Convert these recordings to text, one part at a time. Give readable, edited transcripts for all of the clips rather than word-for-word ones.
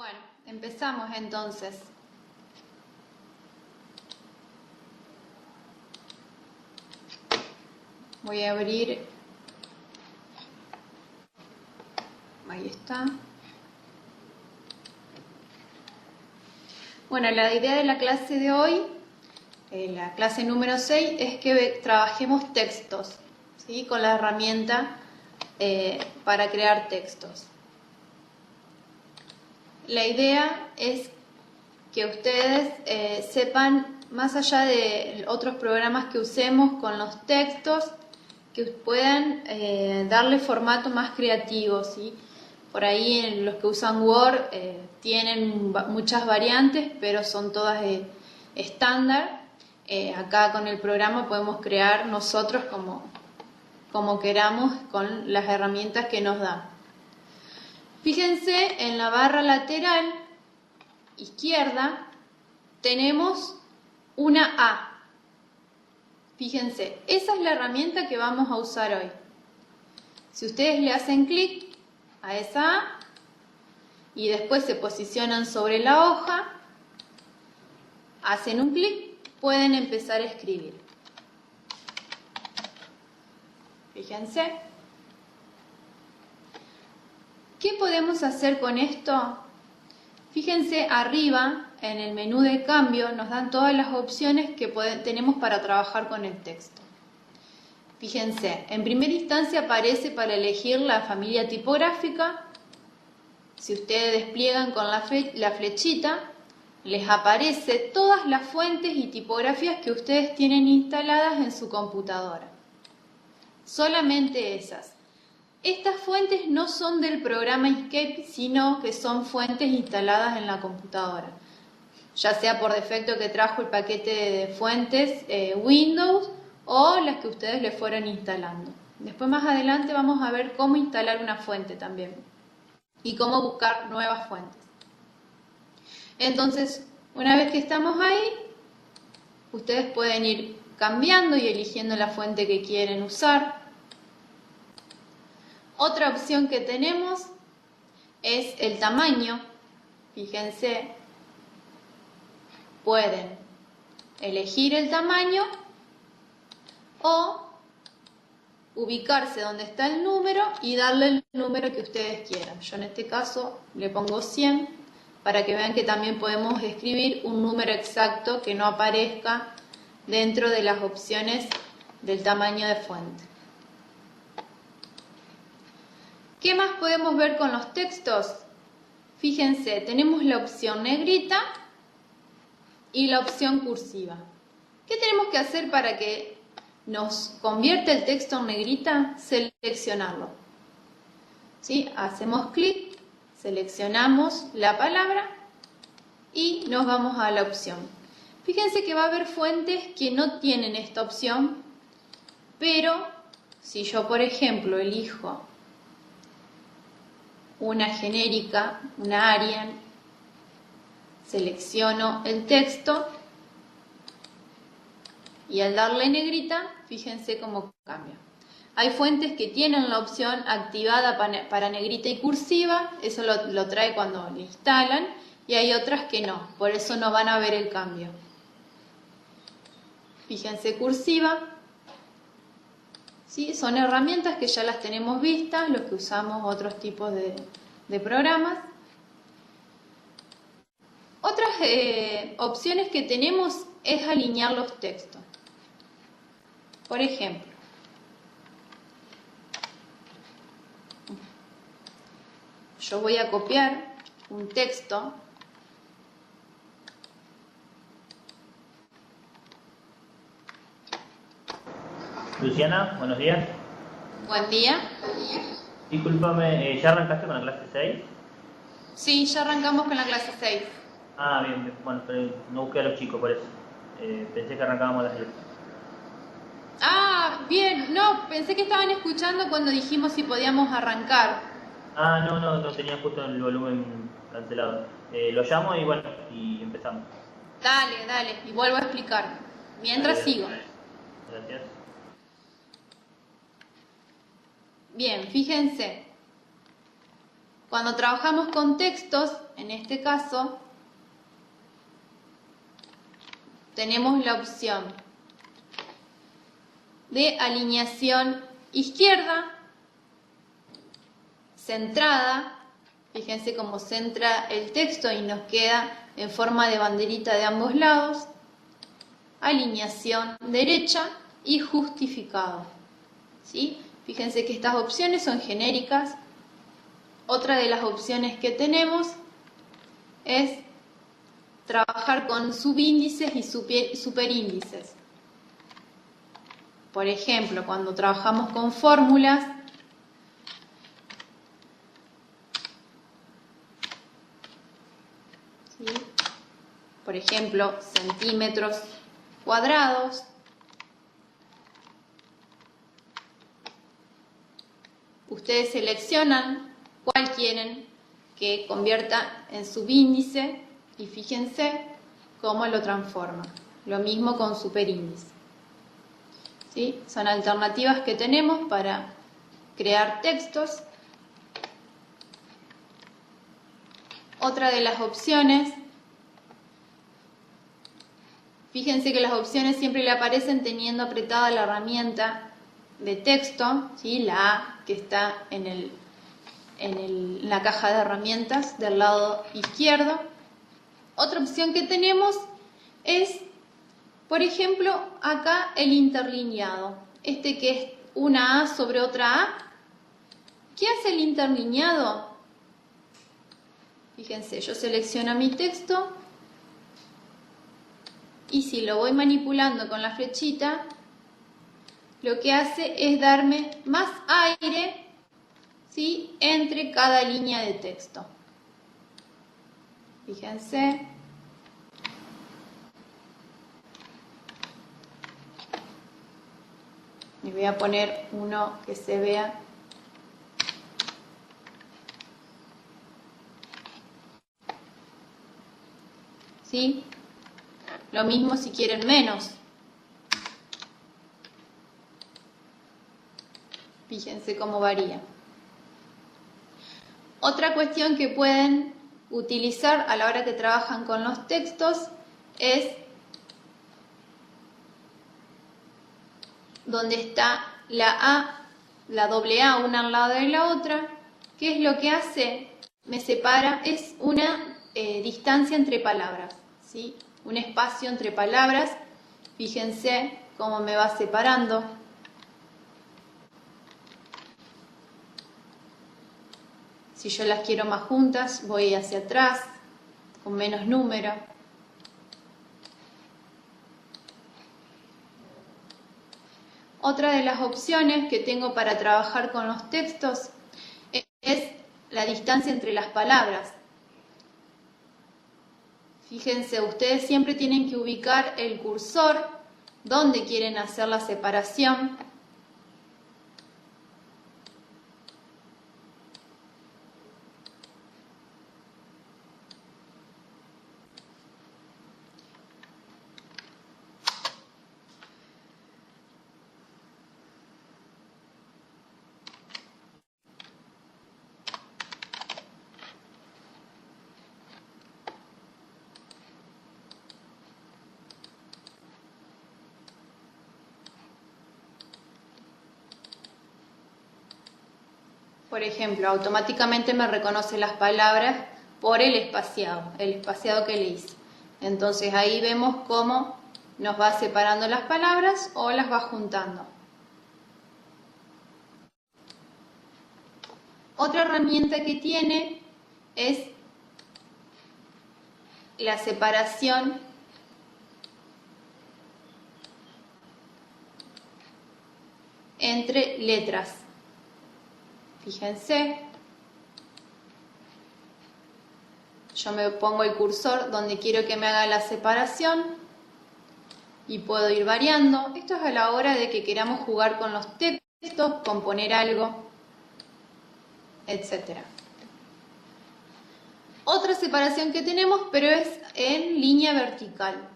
Bueno, empezamos entonces. Voy a abrir. Ahí está. Bueno, la idea de la clase de hoy, la clase número 6, es que trabajemos textos, ¿sí? Con la herramienta para crear textos. La idea es que ustedes sepan, más allá de otros programas que usemos con los textos, que puedan darle formato más creativo, ¿sí? Por ahí en los que usan Word tienen muchas variantes, pero son todas estándar. Acá con el programa podemos crear nosotros como queramos con las herramientas que nos dan. Fíjense en la barra lateral izquierda tenemos una A. Fíjense, esa es la herramienta que vamos a usar hoy. Si ustedes le hacen clic a esa A y después se posicionan sobre la hoja, hacen un clic, pueden empezar a escribir. Fíjense. ¿Qué podemos hacer con esto? Fíjense arriba, en el menú de cambio, nos dan todas las opciones que tenemos para trabajar con el texto. Fíjense, en primera instancia aparece para elegir la familia tipográfica. Si ustedes despliegan con la flechita, les aparece todas las fuentes y tipografías que ustedes tienen instaladas en su computadora. Solamente esas. Estas fuentes no son del programa Inkscape, sino que son fuentes instaladas en la computadora. Ya sea por defecto que trajo el paquete de fuentes Windows o las que ustedes le fueron instalando. Después más adelante vamos a ver cómo instalar una fuente también y cómo buscar nuevas fuentes. Entonces, una vez que estamos ahí, ustedes pueden ir cambiando y eligiendo la fuente que quieren usar. Otra opción que tenemos es el tamaño. Fíjense, pueden elegir el tamaño o ubicarse donde está el número y darle el número que ustedes quieran. Yo en este caso le pongo 100 para que vean que también podemos escribir un número exacto que no aparezca dentro de las opciones del tamaño de fuente. ¿Qué más podemos ver con los textos? Fíjense, tenemos la opción negrita y la opción cursiva. ¿Qué tenemos que hacer para que nos convierta el texto en negrita? Seleccionarlo. ¿Sí? Hacemos clic, seleccionamos la palabra y nos vamos a la opción. Fíjense que va a haber fuentes que no tienen esta opción, pero si yo, por ejemplo, elijo una genérica, una Arial, selecciono el texto y al darle negrita, fíjense cómo cambia. Hay fuentes que tienen la opción activada para negrita y cursiva, eso lo trae cuando lo instalan, y hay otras que no, por eso no van a ver el cambio. Fíjense cursiva. ¿Sí? Son herramientas que ya las tenemos vistas, los que usamos otros tipos de programas. Otras opciones que tenemos es alinear los textos. Por ejemplo, yo voy a copiar un texto. Luciana, buenos días. Buen día. Discúlpame, ¿ya arrancaste con la clase 6? Sí, ya arrancamos con la clase 6. Ah, bien, bueno, pero no busqué a los chicos por eso. Pensé que arrancábamos a las 10. Ah, bien, no, pensé que estaban escuchando cuando dijimos si podíamos arrancar. Ah, no tenía justo el volumen cancelado. Lo llamo y bueno, y empezamos. Dale, y vuelvo a explicar. Mientras sigo. Gracias. Bien, fíjense. Cuando trabajamos con textos, en este caso, tenemos la opción de alineación izquierda, centrada. Fíjense cómo centra el texto y nos queda en forma de banderita de ambos lados. Alineación derecha y justificado. ¿Sí? Fíjense que estas opciones son genéricas. Otra de las opciones que tenemos es trabajar con subíndices y superíndices. Por ejemplo, cuando trabajamos con fórmulas, ¿sí? Por ejemplo, centímetros cuadrados, ustedes seleccionan cuál quieren que convierta en subíndice y fíjense cómo lo transforma. Lo mismo con superíndice. ¿Sí? Son alternativas que tenemos para crear textos. Otra de las opciones, fíjense que las opciones siempre le aparecen teniendo apretada la herramienta de texto, ¿sí? La A que está en la caja de herramientas del lado izquierdo. Otra opción que tenemos es, por ejemplo, acá el interlineado, este que es una A sobre otra A. ¿Qué hace el interlineado? Fíjense, yo selecciono mi texto y si lo voy manipulando con la flechita, lo que hace es darme más aire, ¿sí?, entre cada línea de texto. Fíjense. Y voy a poner uno que se vea. ¿Sí? Lo mismo si quieren menos. Fíjense cómo varía. Otra cuestión que pueden utilizar a la hora que trabajan con los textos es donde está la A, la doble A, una al lado de la otra. ¿Qué es lo que hace? Me separa, es una distancia entre palabras, ¿sí? Un espacio entre palabras. Fíjense cómo me va separando. Si yo las quiero más juntas, voy hacia atrás, con menos número. Otra de las opciones que tengo para trabajar con los textos es la distancia entre las palabras. Fíjense, ustedes siempre tienen que ubicar el cursor donde quieren hacer la separación. Por ejemplo, automáticamente me reconoce las palabras por el espaciado que le hice. Entonces ahí vemos cómo nos va separando las palabras o las va juntando. Otra herramienta que tiene es la separación entre letras. Fíjense, yo me pongo el cursor donde quiero que me haga la separación y puedo ir variando. Esto es a la hora de que queramos jugar con los textos, componer algo, etc. Otra separación que tenemos, pero es en línea vertical.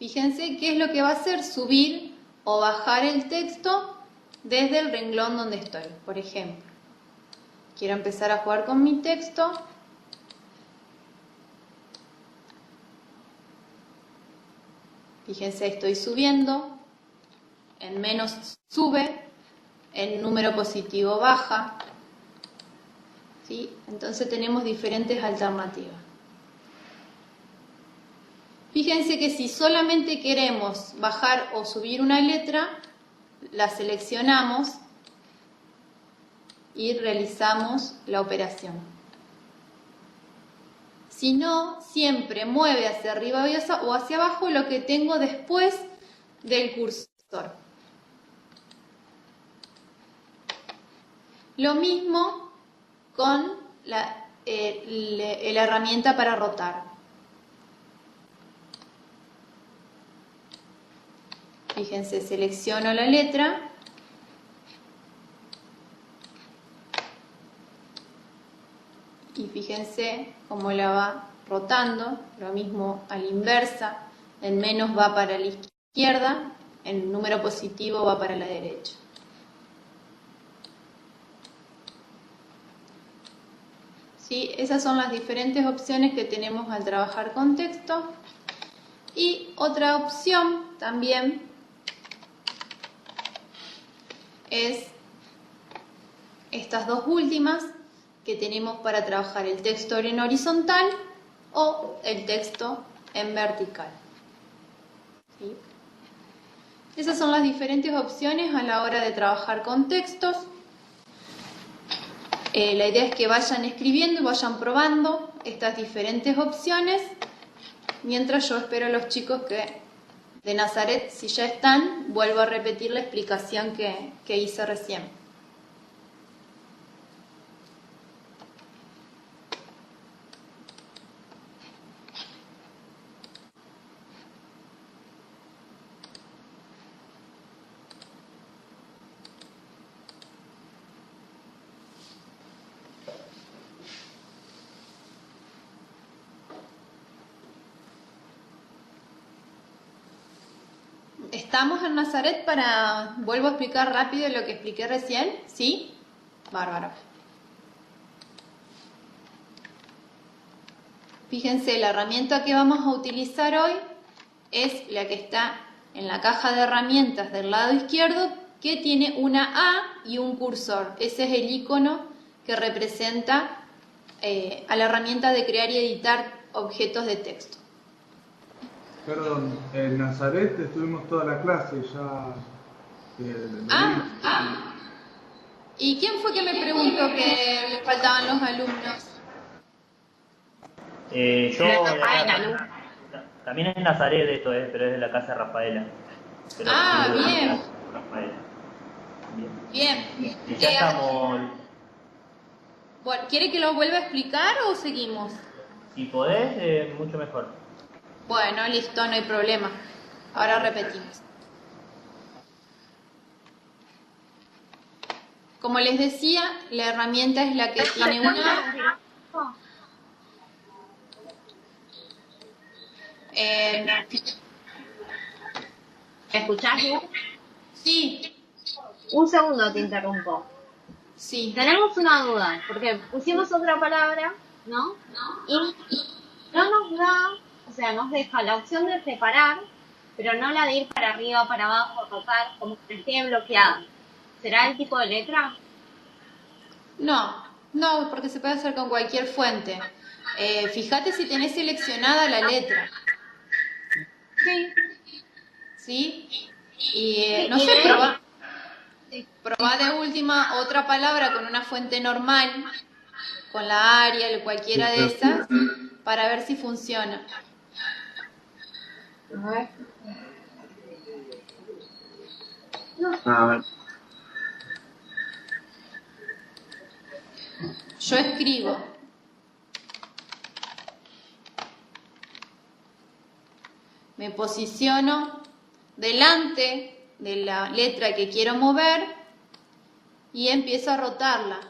Fíjense qué es lo que va a hacer: subir o bajar el texto desde el renglón donde estoy. Por ejemplo, quiero empezar a jugar con mi texto. Fíjense, estoy subiendo, en menos sube, en número positivo baja, ¿sí? Entonces tenemos diferentes alternativas. Fíjense que si solamente queremos bajar o subir una letra, la seleccionamos y realizamos la operación. Si no, siempre mueve hacia arriba o hacia abajo lo que tengo después del cursor. Lo mismo con la herramienta para rotar. Fíjense, selecciono la letra y fíjense cómo la va rotando. Lo mismo a la inversa, en menos va para la izquierda, en número positivo va para la derecha. ¿Sí? Esas son las diferentes opciones que tenemos al trabajar con texto. Y otra opción también es estas dos últimas que tenemos para trabajar el texto en horizontal o el texto en vertical. ¿Sí? Esas son las diferentes opciones a la hora de trabajar con textos. La idea es que vayan escribiendo y vayan probando estas diferentes opciones, mientras yo espero a los chicos de Nazaret, si ya están, vuelvo a repetir la explicación que hice recién. ¿Estamos en Nazaret para... vuelvo a explicar rápido lo que expliqué recién? ¿Sí? Bárbaro. Fíjense, la herramienta que vamos a utilizar hoy es la que está en la caja de herramientas del lado izquierdo, que tiene una A y un cursor. Ese es el icono que representa a la herramienta de crear y editar objetos de texto. Perdón, en Nazaret estuvimos toda la clase ya. ¿Y quién fue que me preguntó que le faltaban los alumnos? También es Nazaret esto, pero es de la casa de Rafaela. Pero bien. Rafaela. Bien. Y ya estamos. Bueno, ¿quiere que lo vuelva a explicar o seguimos? Si podés, mucho mejor. Bueno, listo, no hay problema. Ahora repetimos. Como les decía, la herramienta es la que tiene una... ¿Me escuchás? Sí. Un segundo te interrumpo. Sí. Tenemos una duda, porque pusimos otra palabra, ¿no? Y no nos da, o sea, nos deja la opción de separar, pero no la de ir para arriba, para abajo, rotar, como que esté bloqueada. ¿Será el tipo de letra? No, porque se puede hacer con cualquier fuente. Fíjate si tenés seleccionada la letra. Sí. ¿Sí? Y no sé, probá de última otra palabra con una fuente normal, con la Arial o cualquiera de esas, para ver si funciona. A ver. A ver. Yo escribo. Me posiciono delante de la letra que quiero mover y empiezo a rotarla.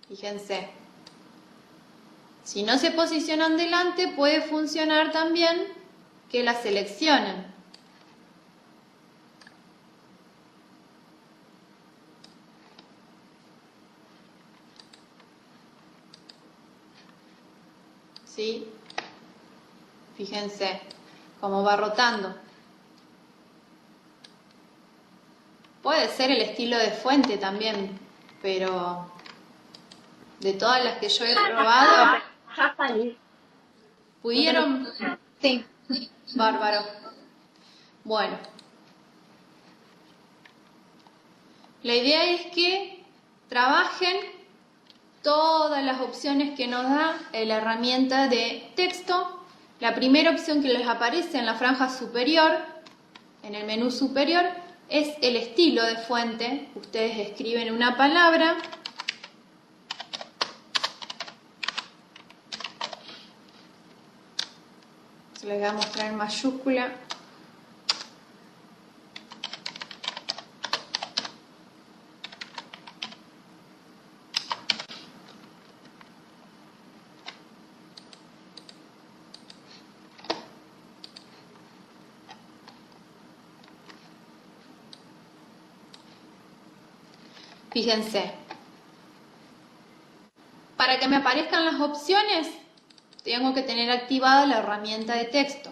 Fíjense. Si no se posicionan delante, puede funcionar también que la seleccionen. ¿sí? Fíjense cómo va rotando. Puede ser el estilo de fuente también, pero de todas las que yo he probado, Ya salí. ¿pudieron? Sí. Bárbaro. Bueno. La idea es que trabajen todas las opciones que nos da la herramienta de texto. La primera opción que les aparece en la franja superior, en el menú superior, es el estilo de fuente. Ustedes escriben una palabra. Se les voy a mostrar en mayúscula. Fíjense, para que me aparezcan las opciones, tengo que tener activada la herramienta de texto.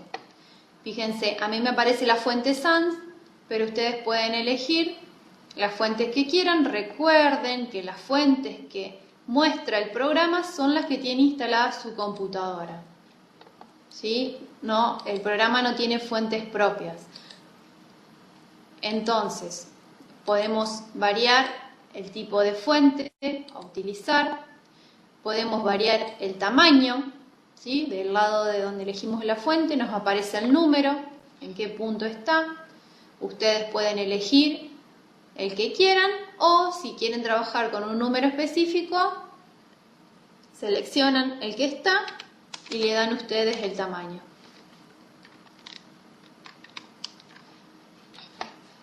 Fíjense, a mí me aparece la fuente sans, pero ustedes pueden elegir las fuentes que quieran. Recuerden que las fuentes que muestra el programa son las que tiene instalada su computadora. ¿Sí? No, el programa no tiene fuentes propias. Entonces, podemos variar el tipo de fuente a utilizar, podemos variar el tamaño, ¿sí? Del lado de donde elegimos la fuente nos aparece el número, en qué punto está. Ustedes pueden elegir el que quieran o si quieren trabajar con un número específico, seleccionan el que está y le dan ustedes el tamaño.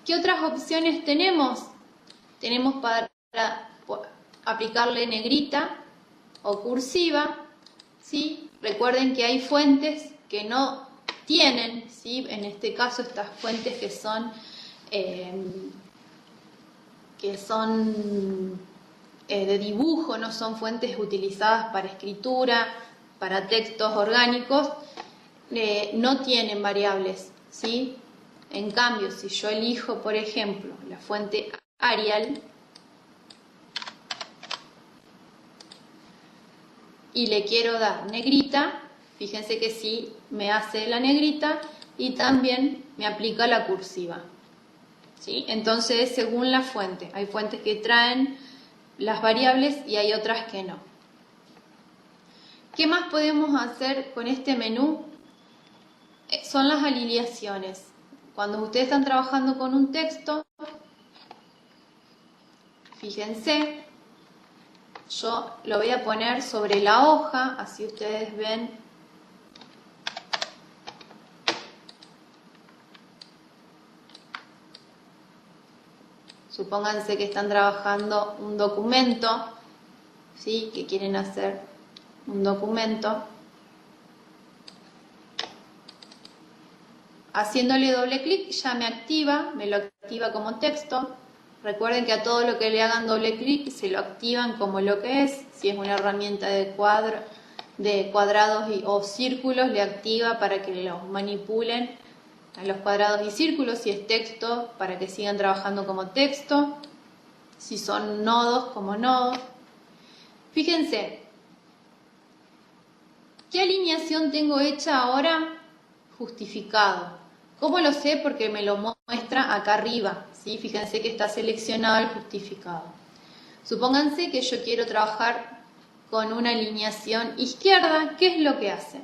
¿Qué otras opciones tenemos? Tenemos para aplicarle negrita o cursiva, ¿sí? Recuerden que hay fuentes que no tienen, ¿sí? En este caso estas fuentes que son de dibujo, no son fuentes utilizadas para escritura, para textos orgánicos, no tienen variables, ¿sí? En cambio, si yo elijo, por ejemplo, la fuente Arial y le quiero dar negrita, fíjense que sí me hace la negrita y también me aplica la cursiva, ¿sí? Entonces, según la fuente, hay fuentes que traen las variables y hay otras que no. ¿Qué más podemos hacer con este menú? Son las alineaciones. Cuando ustedes están trabajando con un texto, fíjense, yo lo voy a poner sobre la hoja, así ustedes ven. Supónganse que están trabajando un documento, ¿sí? Que quieren hacer un documento. Haciéndole doble clic ya me activa, me lo activa como texto. Recuerden que a todo lo que le hagan doble clic se lo activan como lo que es. Si es una herramienta de cuadrados o círculos, le activa para que los manipulen a los cuadrados y círculos. Si es texto, para que sigan trabajando como texto. Si son nodos, como nodos. Fíjense, ¿qué alineación tengo hecha ahora? Justificado. ¿Cómo lo sé? Porque me lo muestra acá arriba, ¿sí? Fíjense que está seleccionado el justificado. Supónganse que yo quiero trabajar con una alineación izquierda. ¿Qué es lo que hace?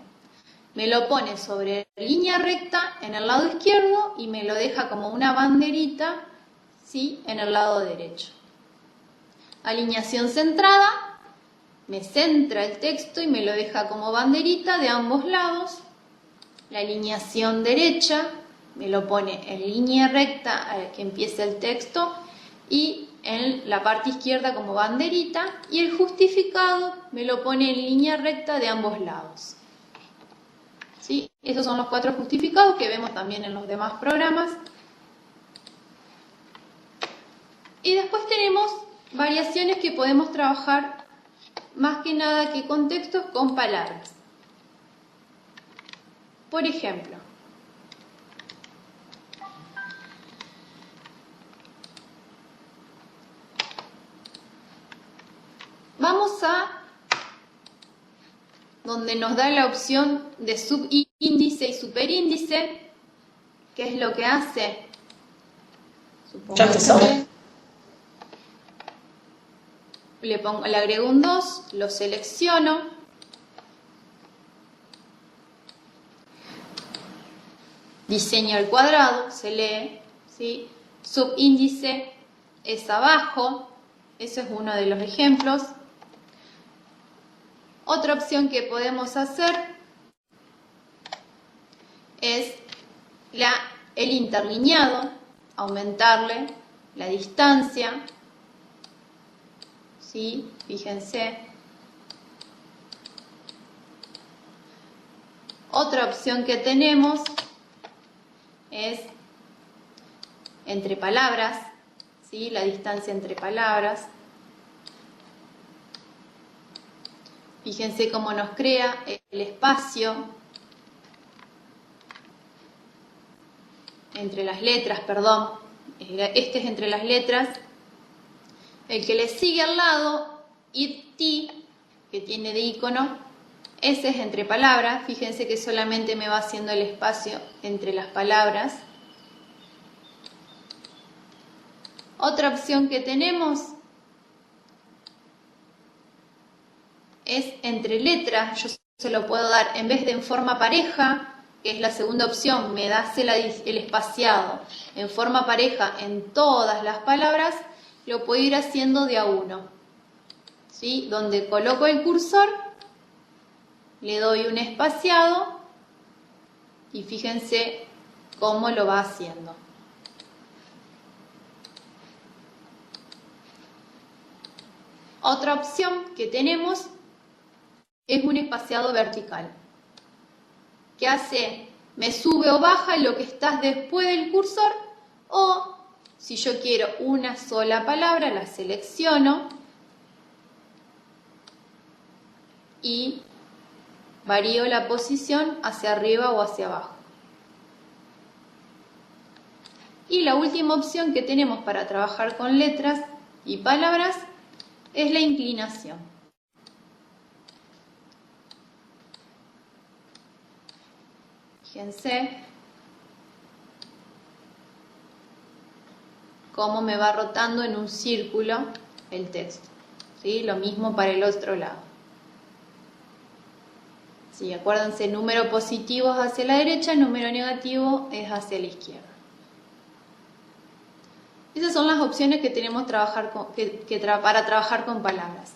Me lo pone sobre línea recta en el lado izquierdo y me lo deja como una banderita, ¿sí? En el lado derecho. Alineación centrada, me centra el texto y me lo deja como banderita de ambos lados. La alineación derecha me lo pone en línea recta que empieza el texto y en la parte izquierda como banderita, y el justificado me lo pone en línea recta de ambos lados. ¿Sí? Esos son los 4 justificados que vemos también en los demás programas. Y después tenemos variaciones que podemos trabajar más que nada que con textos, con palabras. Por ejemplo, vamos a donde nos da la opción de subíndice y superíndice. ¿Qué es lo que hace? Ya empezó. Le agrego un 2, lo selecciono. Diseño el cuadrado, se lee, ¿sí? Subíndice es abajo, eso es uno de los ejemplos. Otra opción que podemos hacer es el interlineado, aumentarle la distancia, ¿sí? Fíjense. Otra opción que tenemos es entre palabras, ¿sí? La distancia entre palabras. Fíjense cómo nos crea el espacio entre las letras, perdón. Este es entre las letras. El que le sigue al lado, IT, que tiene de icono, ese es entre palabras. Fíjense que solamente me va haciendo el espacio entre las palabras. Otra opción que tenemos es entre letras. Yo se lo puedo dar en vez de en forma pareja, que es la segunda opción, me da el espaciado en forma pareja en todas las palabras, lo puedo ir haciendo de a uno, ¿sí? Donde coloco el cursor, le doy un espaciado y fíjense cómo lo va haciendo. Otra opción que tenemos es un espaciado vertical. ¿Qué hace? Me sube o baja lo que está después del cursor, o si yo quiero una sola palabra, la selecciono y varío la posición hacia arriba o hacia abajo. Y la última opción que tenemos para trabajar con letras y palabras es la inclinación. Fíjense cómo me va rotando en un círculo el texto, ¿sí? Lo mismo para el otro lado. Sí, acuérdense, número positivo es hacia la derecha, número negativo es hacia la izquierda. Esas son las opciones que tenemos para trabajar con palabras.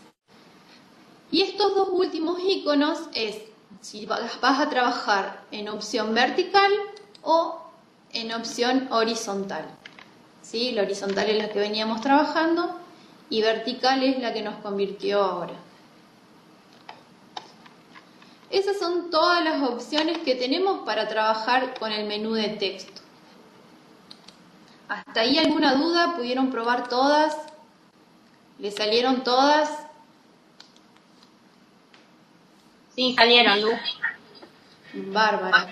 Y estos dos últimos iconos es si vas a trabajar en opción vertical o en opción horizontal. ¿Sí? La horizontal es la que veníamos trabajando y vertical es la que nos convirtió ahora. Esas son todas las opciones que tenemos para trabajar con el menú de texto. ¿Hasta ahí alguna duda? ¿Pudieron probar todas? ¿Les salieron todas? Sí, salieron, Lu. Bárbaro.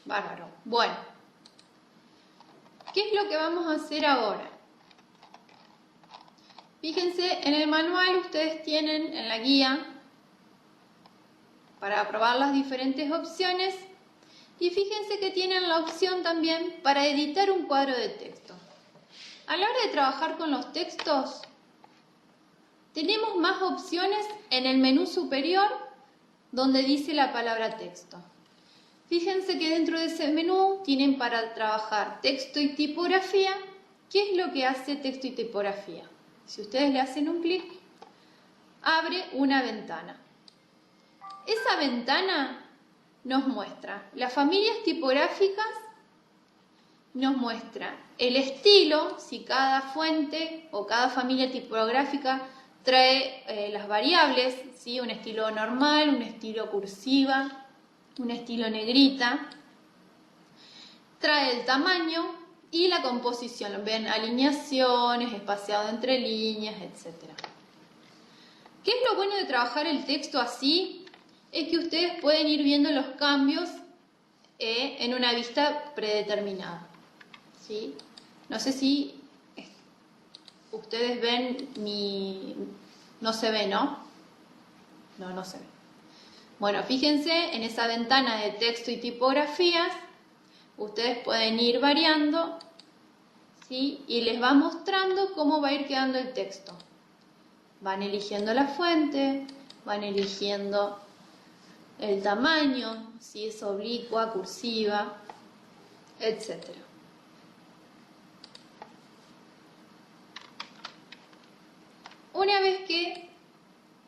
Bárbaro. Bueno, ¿qué es lo que vamos a hacer ahora? Fíjense, en el manual ustedes tienen en la guía para probar las diferentes opciones y fíjense que tienen la opción también para editar un cuadro de texto. A la hora de trabajar con los textos, tenemos más opciones en el menú superior donde dice la palabra texto. Fíjense que dentro de ese menú tienen para trabajar texto y tipografía. ¿Qué es lo que hace texto y tipografía? Si ustedes le hacen un clic, abre una ventana. Esa ventana nos muestra las familias tipográficas, nos muestra el estilo, si cada fuente o cada familia tipográfica trae las variables, ¿sí? Un estilo normal, un estilo cursiva, un estilo negrita. Trae el tamaño y la composición. Ven alineaciones, espaciado entre líneas, etc. ¿Qué es lo bueno de trabajar el texto así? es que ustedes pueden ir viendo los cambios en una vista predeterminada. ¿Sí? No sé si ustedes ven mi... No se ve, ¿no? No se ve. Bueno, fíjense en esa ventana de texto y tipografías, ustedes pueden ir variando, ¿sí? Y les va mostrando cómo va a ir quedando el texto. Van eligiendo la fuente, van eligiendo el tamaño, si es oblicua, cursiva, etc. Una vez que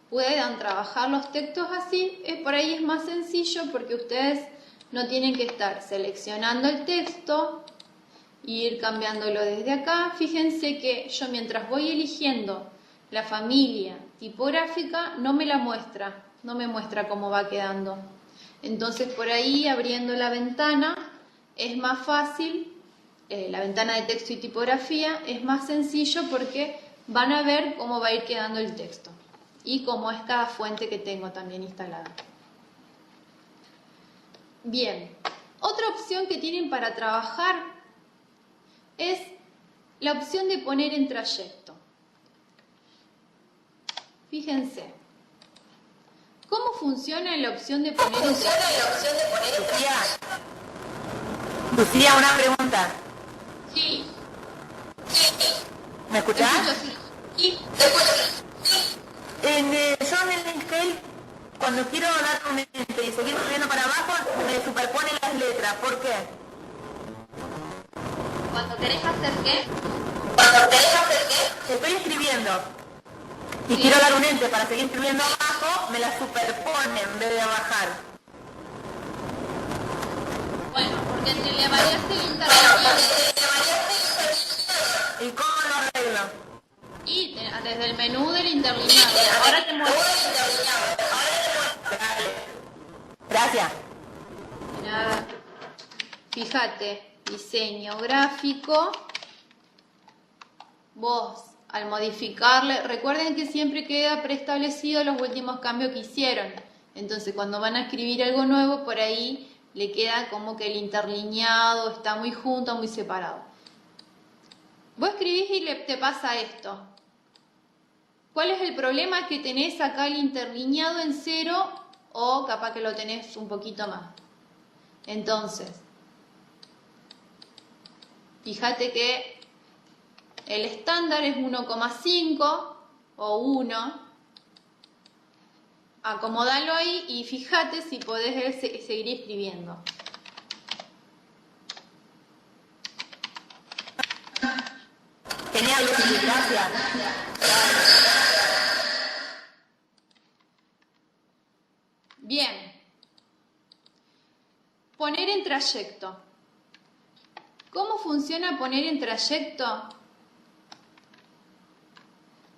puedan trabajar los textos así, por ahí es más sencillo porque ustedes no tienen que estar seleccionando el texto e ir cambiándolo desde acá. Fíjense que yo mientras voy eligiendo la familia tipográfica no me la muestra, no me muestra cómo va quedando. Entonces por ahí abriendo la ventana es más fácil, la ventana de texto y tipografía es más sencillo porque van a ver cómo va a ir quedando el texto y cómo es cada fuente que tengo también instalada. Bien, otra opción que tienen para trabajar es la opción de poner en trayecto. Fíjense, ¿cómo funciona la opción de poner en trayecto? Lucía, una pregunta. Sí. ¿Me escuchás? Sí. Yo en el Inkscape, cuando quiero dar un ente y seguir subiendo para abajo, me superpone las letras. ¿Por qué? ¿Cuando querés hacer qué? Estoy escribiendo y quiero dar un ente para seguir escribiendo abajo, me las superpone en vez de bajar. Bueno, porque te le variaste el interlineado. ¿Y cómo lo arreglo? Y desde el menú del interlineado. Ahora te muestro. Gracias. Nada. Fíjate, diseño gráfico. Vos, al modificarle, recuerden que siempre queda preestablecido los últimos cambios que hicieron. Entonces, cuando van a escribir algo nuevo, por ahí le queda como que el interlineado está muy junto, muy separado. Vos escribís y te pasa esto. ¿Cuál es el problema? Que tenés acá el interlineado en 0 o capaz que lo tenés un poquito más. Entonces, fíjate que el estándar es 1,5 o 1. Acomodalo ahí y fíjate si podés seguir escribiendo. Genial, gracias. Bien. Poner en trayecto. ¿Cómo funciona poner en trayecto?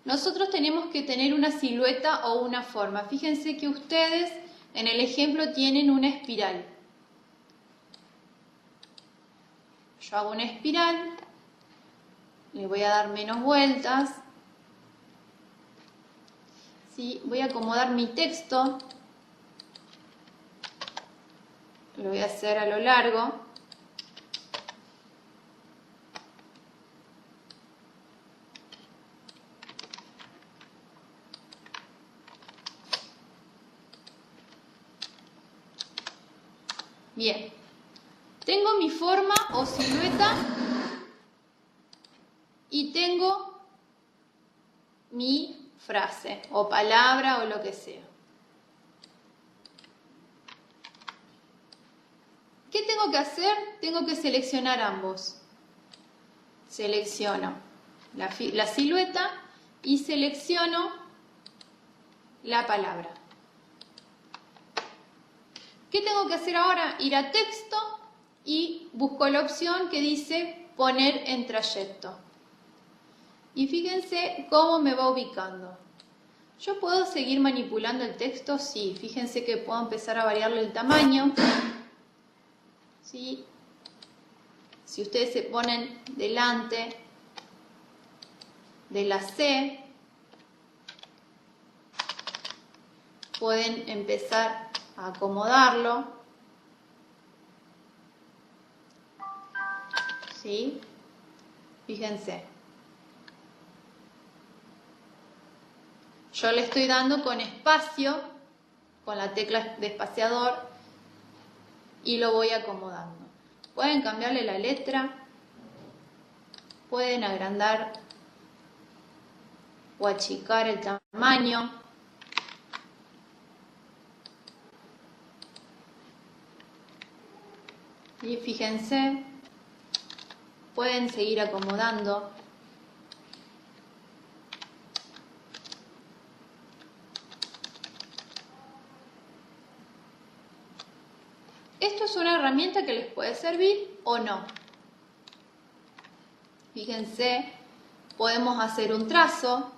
Nosotros tenemos que tener una silueta o una forma. Fíjense que ustedes en el ejemplo tienen una espiral. Yo hago una espiral, le voy a dar menos vueltas. ¿Sí? Voy a acomodar mi texto. Lo voy a hacer a lo largo. Bien, tengo mi forma o silueta y tengo mi frase o palabra o lo que sea. ¿Qué tengo que hacer? Tengo que seleccionar ambos. Selecciono la silueta y selecciono la palabra. ¿Qué tengo que hacer ahora? Ir a texto y busco la opción que dice poner en trayecto. Y fíjense cómo me va ubicando. ¿Yo puedo seguir manipulando el texto? Sí, fíjense que puedo empezar a variarle el tamaño. ¿Sí? Si ustedes se ponen delante de la C, pueden empezar a acomodarlo. ¿Sí? Fíjense. Yo le estoy dando con espacio, con la tecla de espaciador, y lo voy acomodando. Pueden cambiarle la letra, pueden agrandar o achicar el tamaño. Y fíjense, pueden seguir acomodando. Esto es una herramienta que les puede servir o no. Fíjense, podemos hacer un trazo.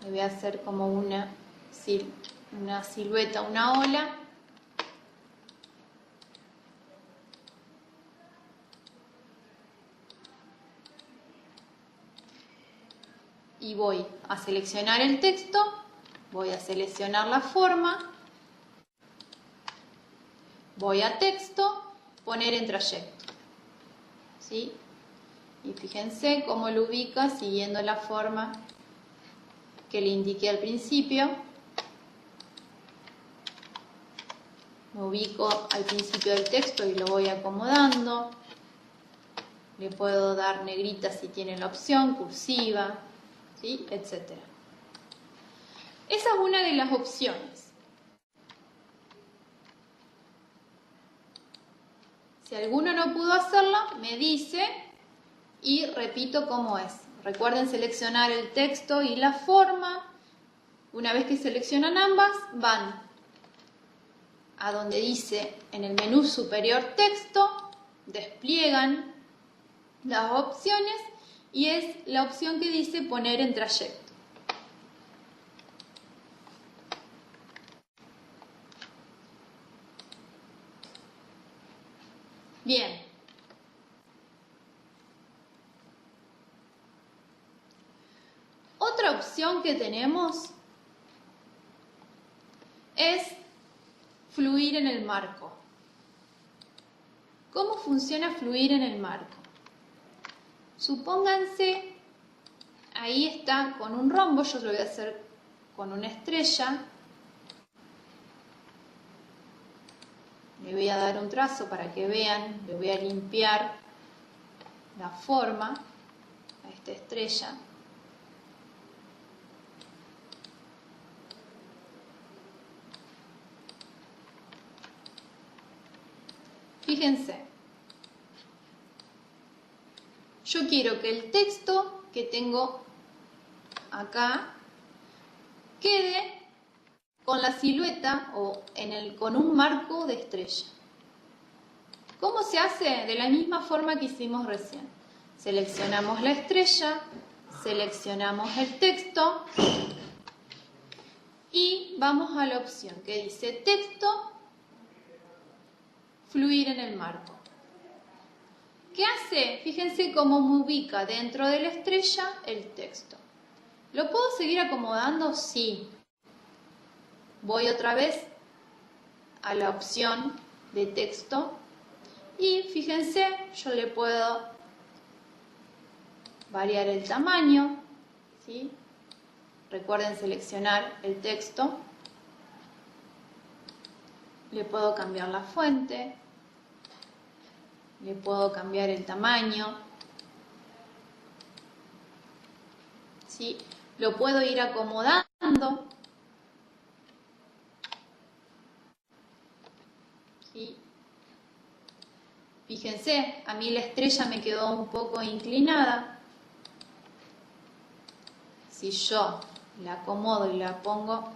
Le voy a hacer como una silueta, una ola. Y voy a seleccionar el texto, voy a seleccionar la forma, voy a texto, poner en trayecto. ¿Sí? Y fíjense cómo lo ubica siguiendo la forma que le indiqué al principio. Me ubico al principio del texto y lo voy acomodando. Le puedo dar negrita si tiene la opción, cursiva, ¿sí? Etcétera. Esa es una de las opciones. Si alguno no pudo hacerla, me dice y repito cómo es. Recuerden seleccionar el texto y la forma. Una vez que seleccionan ambas, van a donde dice en el menú superior texto, despliegan las opciones y es la opción que dice poner en trayecto. Bien. Otra opción que tenemos es fluir en el marco. ¿Cómo funciona fluir en el marco? Supónganse, ahí está con un rombo, yo lo voy a hacer con una estrella. Le voy a dar un trazo para que vean, le voy a limpiar la forma a esta estrella. Fíjense, yo quiero que el texto que tengo acá quede con la silueta o con un marco de estrella. ¿Cómo se hace? De la misma forma que hicimos recién. Seleccionamos la estrella, seleccionamos el texto y vamos a la opción que dice texto, fluir en el marco. ¿Qué hace? Fíjense cómo me ubica dentro de la estrella el texto. ¿Lo puedo seguir acomodando? Sí. Voy otra vez a la opción de texto y fíjense, yo le puedo variar el tamaño, ¿sí? Recuerden seleccionar el texto. Le puedo cambiar la fuente. Le puedo cambiar el tamaño. ¿Sí? Lo puedo ir acomodando. ¿Sí? Fíjense, a mí la estrella me quedó un poco inclinada. Si yo la acomodo y la pongo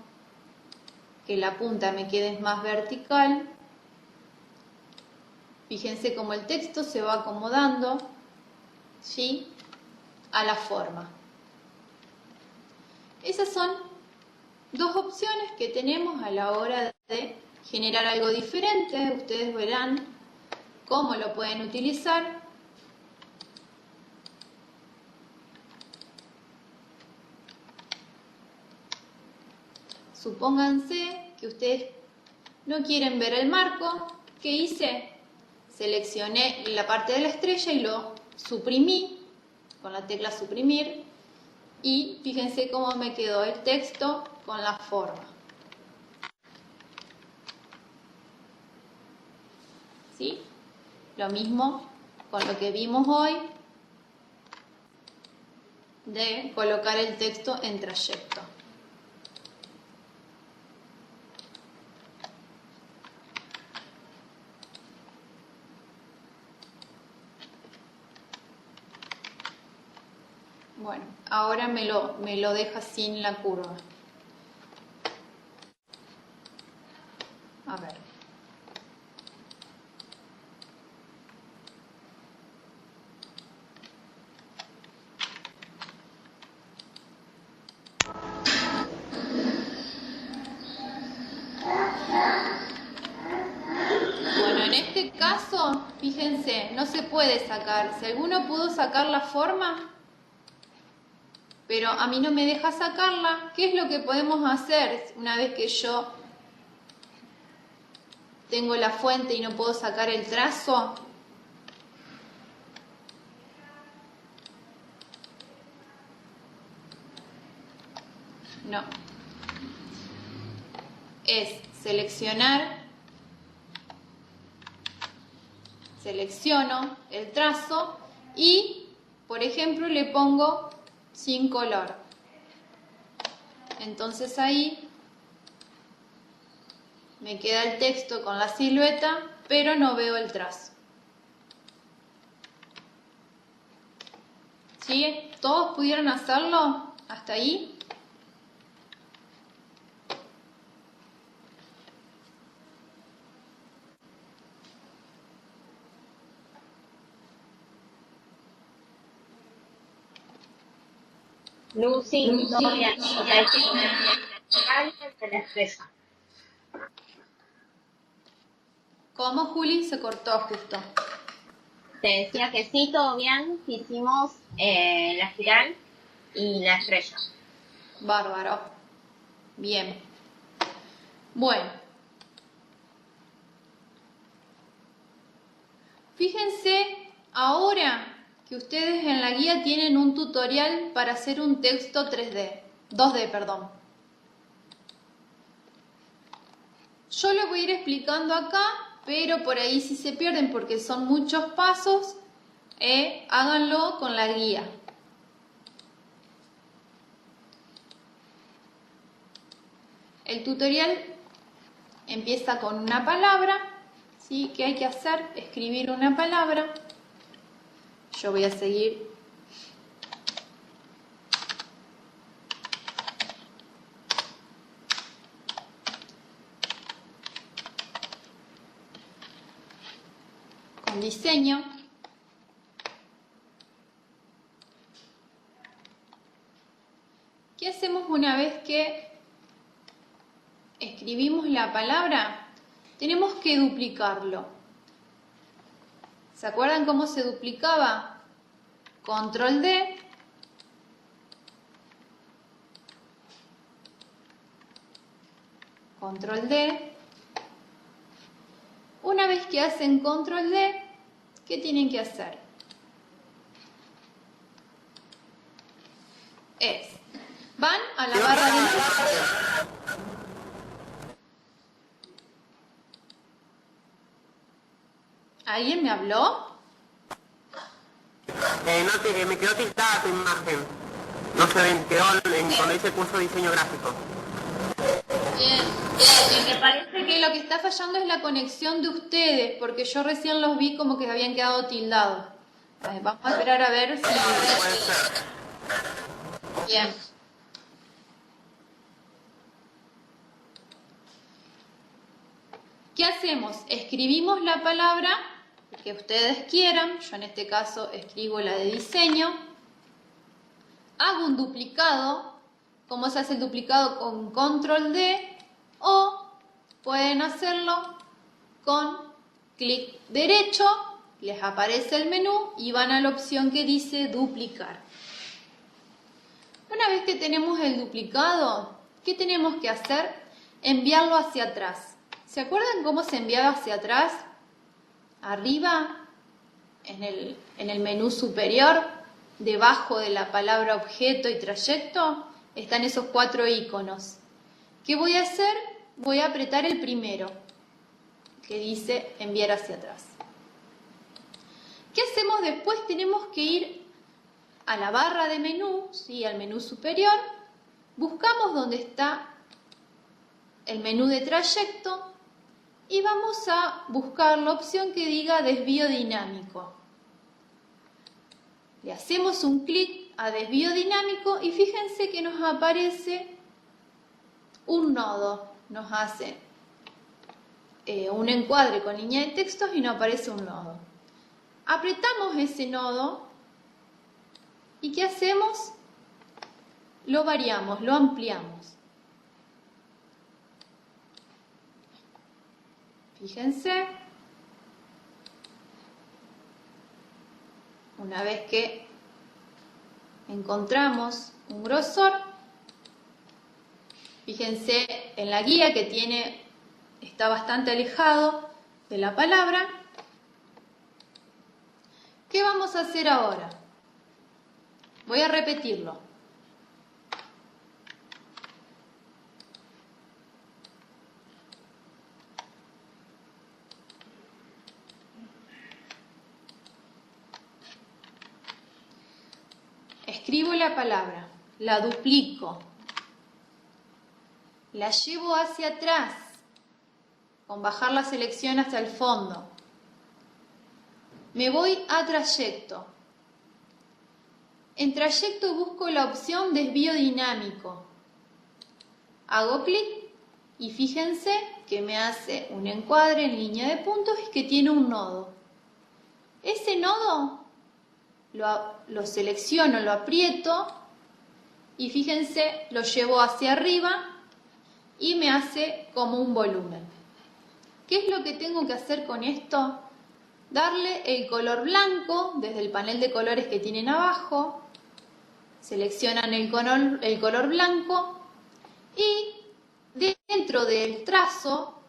que la punta me quede más vertical, fíjense cómo el texto se va acomodando, ¿sí?, a la forma. Esas son dos opciones que tenemos a la hora de generar algo diferente. Ustedes verán cómo lo pueden utilizar. Supónganse que ustedes no quieren ver el marco. ¿Qué hice? Seleccioné la parte de la estrella y lo suprimí con la tecla suprimir. Y fíjense cómo me quedó el texto con la forma. ¿Sí? Lo mismo con lo que vimos hoy de colocar el texto en trayecto. Bueno, ahora me lo deja sin la curva. A ver. Bueno, en este caso, fíjense, no se puede sacar. Si alguno pudo sacar la forma, pero a mí no me deja sacarla, ¿qué es lo que podemos hacer una vez que yo tengo la fuente y no puedo sacar el trazo? No. Es selecciono el trazo y, por ejemplo, le pongo sin color. Entonces ahí me queda el texto con la silueta, pero no veo el trazo. ¿Sí? ¿Todos pudieron hacerlo hasta ahí? Lucy, Victoria, de la estrella. ¿Cómo, Juli? Se cortó justo. Te decía que sí, todo bien, hicimos la espiral y la estrella. Bárbaro. Bien. Bueno. Fíjense ahora que ustedes en la guía tienen un tutorial para hacer un texto 2D, perdón. Yo lo voy a ir explicando acá, pero por ahí si se pierden porque son muchos pasos, háganlo con la guía. El tutorial empieza con una palabra, ¿sí? ¿Qué hay que hacer? Escribir una palabra. Yo voy a seguir con diseño. ¿Qué hacemos una vez que escribimos la palabra? Tenemos que duplicarlo. ¿Se acuerdan cómo se duplicaba? Control D. Control D. Una vez que hacen Control D, ¿qué tienen que hacer? Van a la barra de entrada. ¿Alguien me habló? Me quedó tiltada tu imagen. No se ven, quedó cuando hice el curso de diseño gráfico. Bien. Me parece que lo que está fallando es la conexión de ustedes, porque yo recién los vi como que habían quedado tildados. Vamos a esperar a ver si... Puede ser. Bien. ¿Qué hacemos? Escribimos la palabra que ustedes quieran. Yo en este caso escribo la de diseño. Hago un duplicado. ¿Cómo se hace el duplicado? Con Control D. O pueden hacerlo con clic derecho, les aparece el menú y van a la opción que dice duplicar. Una vez que tenemos el duplicado, ¿qué tenemos que hacer? Enviarlo hacia atrás. ¿Se acuerdan cómo se enviaba hacia atrás? Arriba, en el menú superior, debajo de la palabra objeto y trayecto, están esos 4 iconos. ¿Qué voy a hacer? Voy a apretar el primero, que dice enviar hacia atrás. ¿Qué hacemos después? Tenemos que ir a la barra de menú, ¿sí? Al menú superior, buscamos donde está el menú de trayecto y vamos a buscar la opción que diga desvío dinámico. Le hacemos un clic a desvío dinámico y fíjense que nos aparece un nodo. Nos hace un encuadre con línea de textos y nos aparece un nodo. Apretamos ese nodo y ¿qué hacemos? Lo variamos, lo ampliamos. Fíjense, una vez que encontramos un grosor, fíjense en la guía que está bastante alejado de la palabra. ¿Qué vamos a hacer ahora? Voy a repetirlo. Escribo la palabra, la duplico, la llevo hacia atrás, con bajar la selección hasta el fondo. Me voy a trayecto. En trayecto busco la opción desvío dinámico. Hago clic y fíjense que me hace un encuadre en línea de puntos y que tiene un nodo. Ese nodo lo selecciono, lo aprieto y fíjense, lo llevo hacia arriba y me hace como un volumen. ¿Qué es lo que tengo que hacer con esto? Darle el color blanco desde el panel de colores que tienen abajo, seleccionan el color blanco y dentro del trazo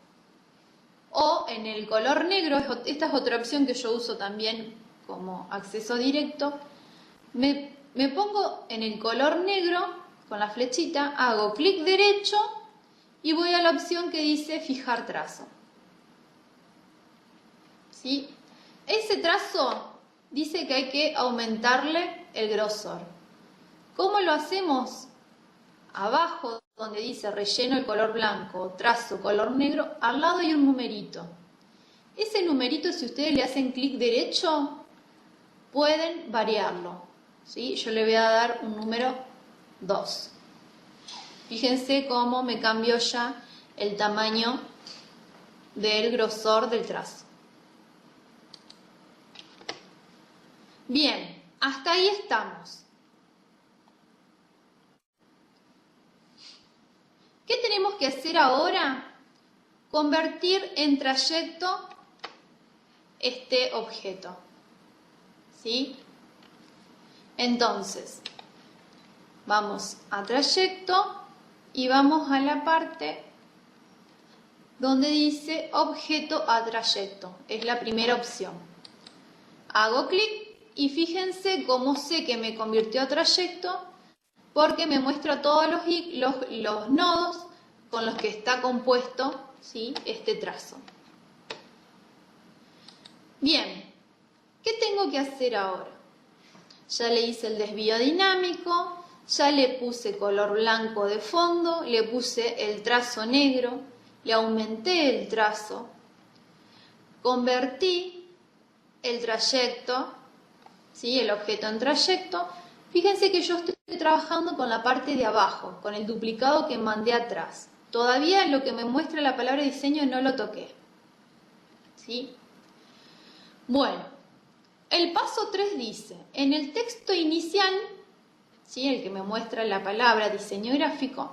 o en el color negro, esta es otra opción que yo uso también como acceso directo, me pongo en el color negro con la flechita, hago clic derecho y voy a la opción que dice fijar trazo. ¿Sí? Ese trazo dice que hay que aumentarle el grosor. ¿Cómo lo hacemos? Abajo donde dice relleno el color blanco, trazo color negro, al lado hay un numerito. Ese numerito, si ustedes le hacen clic derecho, pueden variarlo. ¿Sí? Yo le voy a dar un número 2. Fíjense cómo me cambió ya el tamaño del grosor del trazo. Bien, hasta ahí estamos. ¿Qué tenemos que hacer ahora? Convertir en trayecto este objeto. ¿Sí? Entonces, vamos a trayecto y vamos a la parte donde dice objeto a trayecto. Es la primera opción. Hago clic y fíjense cómo sé que me convirtió a trayecto porque me muestra todos los nodos con los que está compuesto, ¿sí? Este trazo. Bien, ¿qué tengo que hacer ahora? Ya le hice el desvío dinámico, ya le puse color blanco de fondo, le puse el trazo negro, le aumenté el trazo, convertí el trayecto, ¿sí? El objeto en trayecto. Fíjense que yo estoy trabajando con la parte de abajo, con el duplicado que mandé atrás. Todavía lo que me muestra la palabra diseño no lo toqué. ¿Sí? Bueno, el paso 3 dice, en el texto inicial, ¿sí? El que me muestra la palabra diseño gráfico,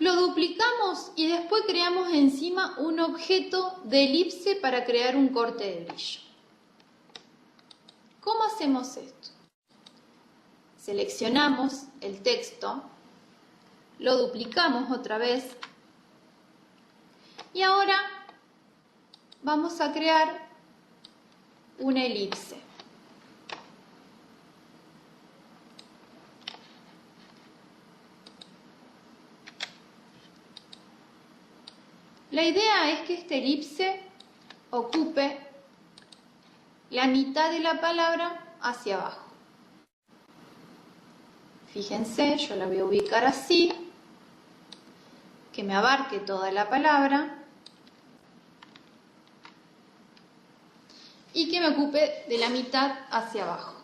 Lo duplicamos y después creamos encima un objeto de elipse para crear un corte de brillo. ¿Cómo hacemos esto? Seleccionamos el texto, lo duplicamos otra vez y ahora vamos a crear una elipse. La idea es que esta elipse ocupe la mitad de la palabra hacia abajo. Fíjense, yo la voy a ubicar así, que me abarque toda la palabra y que me ocupe de la mitad hacia abajo.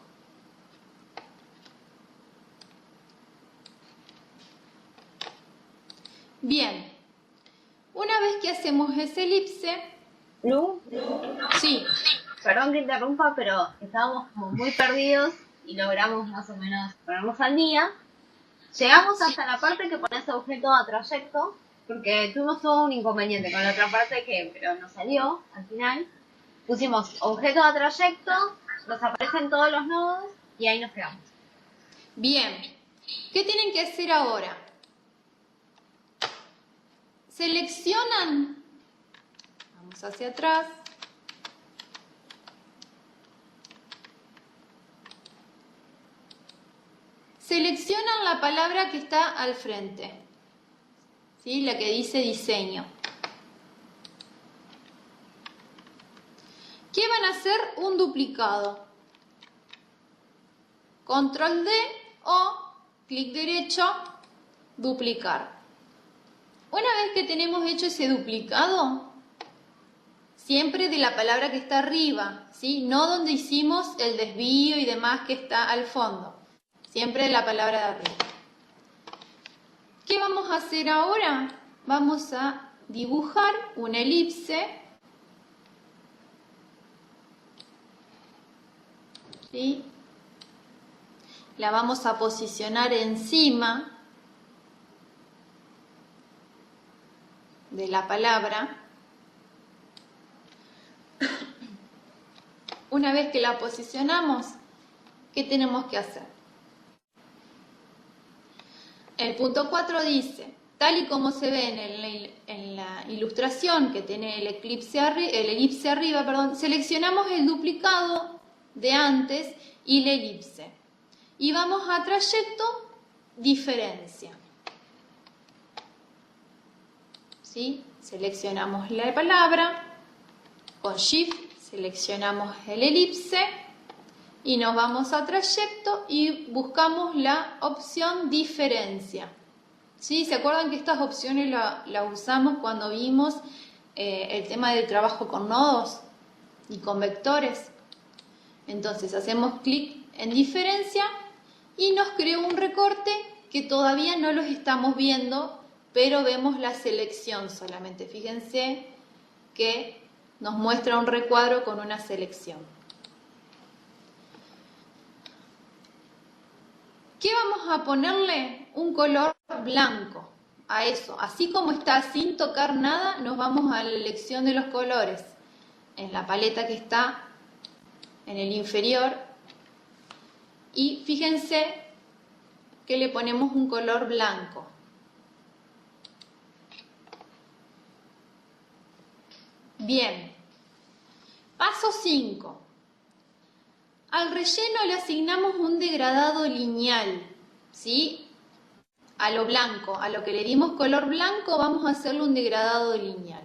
Bien, una vez que hacemos esa elipse... Lu, Sí, perdón que interrumpa, pero estábamos como muy perdidos y logramos más o menos ponernos al día. Llegamos hasta la parte que pones objeto a trayecto, porque tuvimos todo un inconveniente con la otra parte pero nos salió al final. Pusimos objeto a trayecto, nos aparecen todos los nodos y ahí nos quedamos. bien. ¿Qué tienen que hacer ahora? Seleccionan, vamos hacia atrás, seleccionan la palabra que está al frente, ¿sí? La que dice diseño. ¿Qué van a hacer? Un duplicado. Control D o clic derecho, duplicar. Una vez que tenemos hecho ese duplicado, siempre de la palabra que está arriba, ¿sí? No donde hicimos el desvío y demás que está al fondo. Siempre de la palabra de arriba. ¿Qué vamos a hacer ahora? Vamos a dibujar una elipse. ¿Sí? La vamos a posicionar encima de la palabra. Una vez que la posicionamos, ¿qué tenemos que hacer? El punto 4 dice, tal y como se ve en la ilustración que tiene el elipse arriba, seleccionamos el duplicado de antes y la elipse. Y vamos a trayecto, diferencia. ¿Sí? Seleccionamos la palabra, con Shift seleccionamos el elipse y nos vamos a trayecto y buscamos la opción diferencia. ¿Sí? ¿Se acuerdan que estas opciones las usamos cuando vimos el tema del trabajo con nodos y con vectores? Entonces hacemos clic en diferencia y nos creó un recorte que todavía no los estamos viendo, pero vemos la selección solamente. Fíjense que nos muestra un recuadro con una selección. ¿Qué vamos a ponerle? Un color blanco a eso. Así como está sin tocar nada, nos vamos a la elección de los colores. En la paleta que está en el inferior. Y fíjense que le ponemos un color blanco. Bien. Paso 5. Al relleno le asignamos un degradado lineal, ¿sí? A lo blanco, a lo que le dimos color blanco, vamos a hacerle un degradado lineal,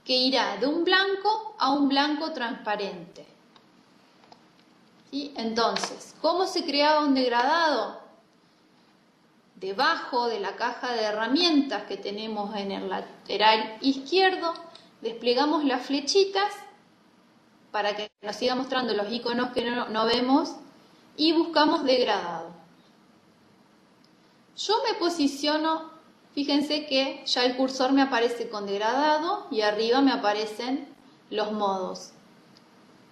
que irá de un blanco a un blanco transparente. ¿Sí? Entonces, ¿cómo se creaba un degradado? Debajo de la caja de herramientas que tenemos en el lateral izquierdo, desplegamos las flechitas para que nos siga mostrando los iconos que no vemos y buscamos degradado. Yo me posiciono, fíjense que ya el cursor me aparece con degradado y arriba me aparecen los modos.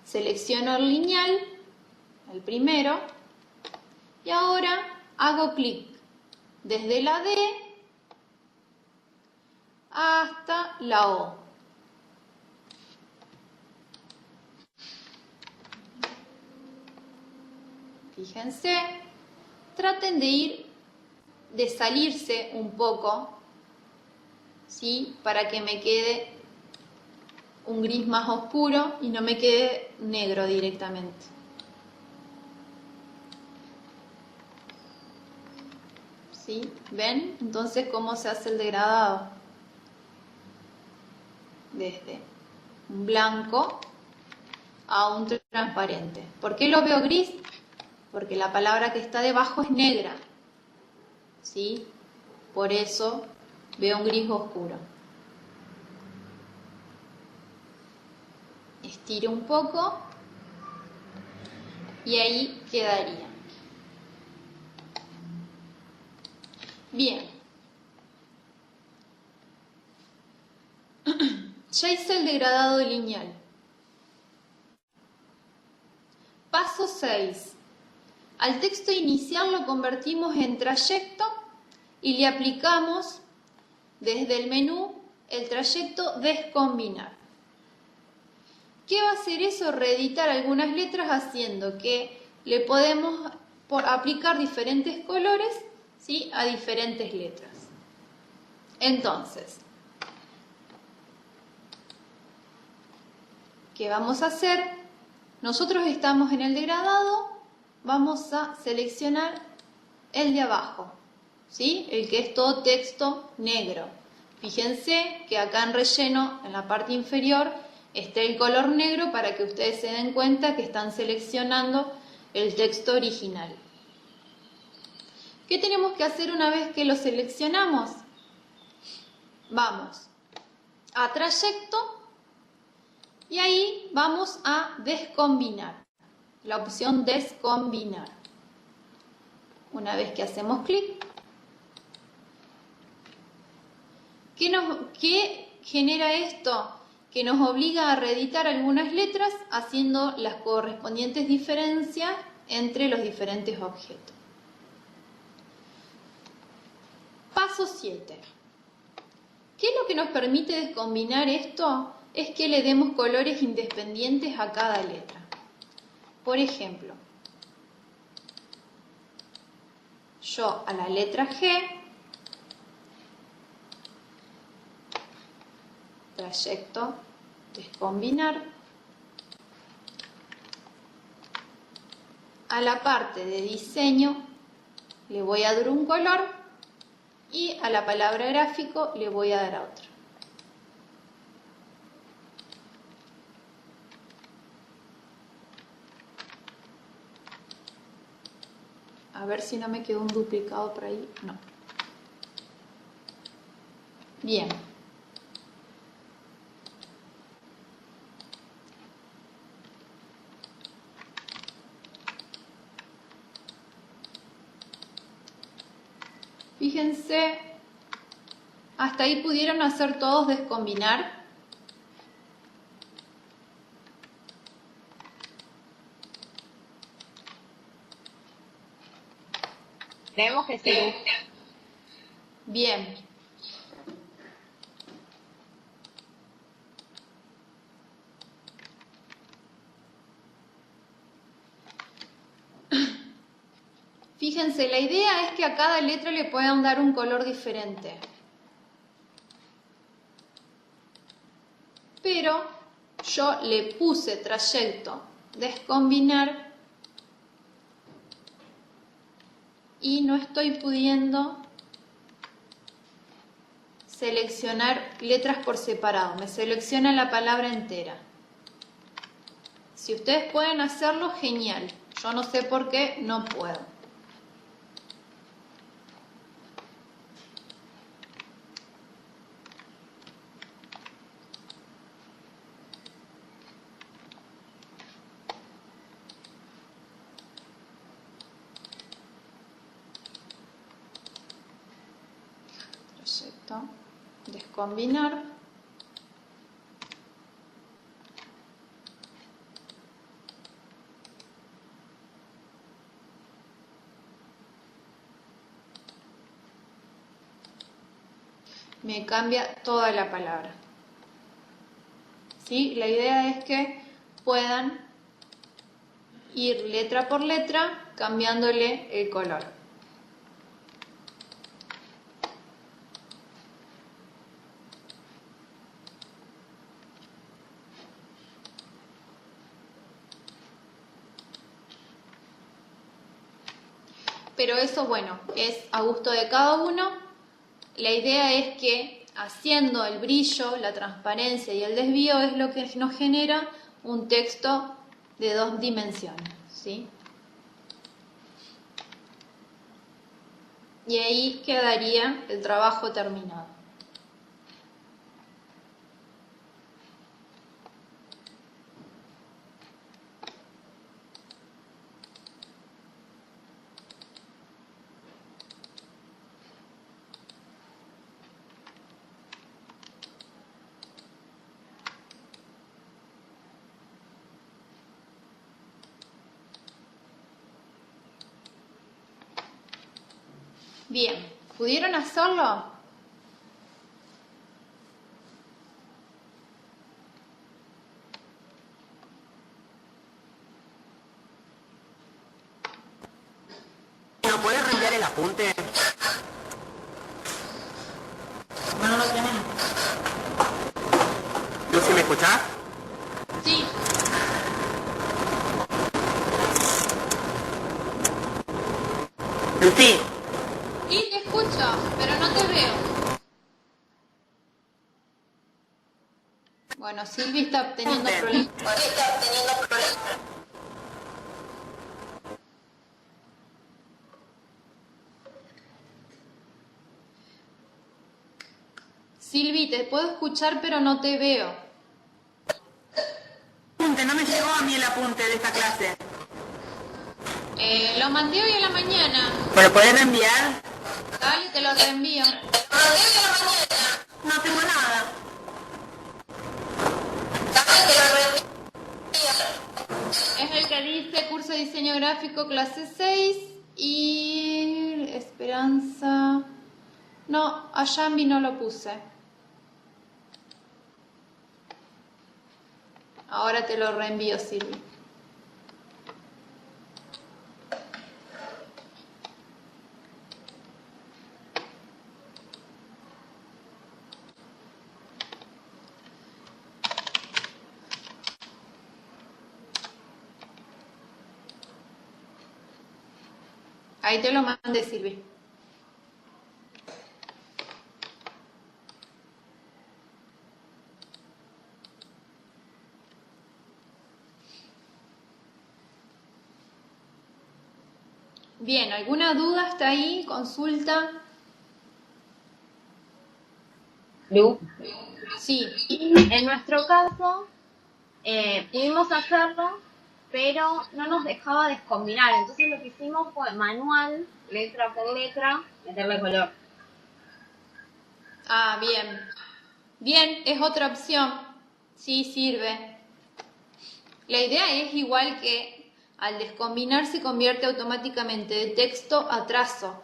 Selecciono el lineal, el primero, y ahora hago clic desde la D hasta la O. Fíjense, traten de salirse un poco, ¿sí? Para que me quede un gris más oscuro y no me quede negro directamente. ¿Sí? ¿Ven? Entonces, ¿cómo se hace el degradado? Desde un blanco a un transparente. ¿Por qué lo veo gris? Porque la palabra que está debajo es negra, ¿sí? Por eso veo un gris oscuro. Estiro un poco y ahí quedaría. Bien. Ya hice el degradado lineal. Paso 6. Al texto inicial lo convertimos en trayecto y le aplicamos desde el menú el trayecto descombinar. ¿Qué va a hacer eso? Reeditar algunas letras haciendo que le podemos aplicar diferentes colores, ¿sí? A diferentes letras. Entonces, ¿qué vamos a hacer? Nosotros estamos en el degradado, vamos a seleccionar el de abajo, ¿sí? El que es todo texto negro. Fíjense que acá en relleno, en la parte inferior, está el color negro para que ustedes se den cuenta que están seleccionando el texto original. ¿Qué tenemos que hacer una vez que lo seleccionamos? Vamos a trayecto y ahí vamos a descombinar, la opción descombinar. Una vez que hacemos clic, ¿qué genera esto? Que nos obliga a reeditar algunas letras haciendo las correspondientes diferencias entre los diferentes objetos. Paso 7. ¿Qué es lo que nos permite descombinar esto? Es que le demos colores independientes a cada letra. Por ejemplo, yo a la letra G, trayecto, descombinar, a la parte de diseño le voy a dar un color y a la palabra gráfico le voy a dar a otro. A ver si no me quedó un duplicado por ahí. No. Bien. Fíjense, hasta ahí pudieron hacer todos descombinar. Creemos que sí. Bien. Fíjense, la idea es que a cada letra le puedan dar un color diferente. Pero yo le puse trayecto, descombinar y no estoy pudiendo seleccionar letras por separado. Me selecciona la palabra entera. Si ustedes pueden hacerlo, genial. Yo no sé por qué no puedo. Trayecto, descombinar. me cambia toda la palabra. ¿Sí? La idea es que puedan ir letra por letra cambiándole el color. Pero eso, bueno, es a gusto de cada uno. La idea es que haciendo el brillo, la transparencia y el desvío es lo que nos genera un texto de 2 dimensiones, ¿sí? Y ahí quedaría el trabajo terminado. Bien, ¿pudieron hacerlo? ¿No puedes reenviar el apunte? No lo tenés. Lucy, ¿me escuchás? Sí. Lucy. Y te escucho, pero no te veo. Bueno, Silvi está teniendo problemas. Silvi, te puedo escuchar, pero no te veo. Apunte, no me llegó a mí el apunte de esta clase. Lo mandé hoy a la mañana. ¿Me lo podés reenviar? Dale, te lo reenvío. No tengo nada. Es el que dice curso de diseño gráfico clase 6 y Esperanza. No, a Yambi no lo puse. Ahora te lo reenvío, Silvi. Ahí te lo mandé, Silvi. Bien, ¿alguna duda hasta ahí? ¿Consulta? Lu. Sí. En nuestro caso, pudimos hacerlo, pero no nos dejaba descombinar. Entonces lo que hicimos fue manual, letra por letra, meterle color. Ah, bien. Bien, es otra opción. Sí, sirve. La idea es igual que al descombinar se convierte automáticamente de texto a trazo.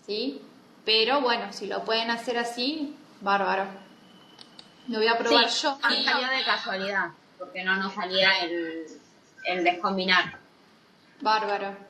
¿Sí? Pero bueno, si lo pueden hacer así, bárbaro. Lo voy a probar Sí, yo. salió de casualidad, porque no nos salía el descombinar. Bárbaro.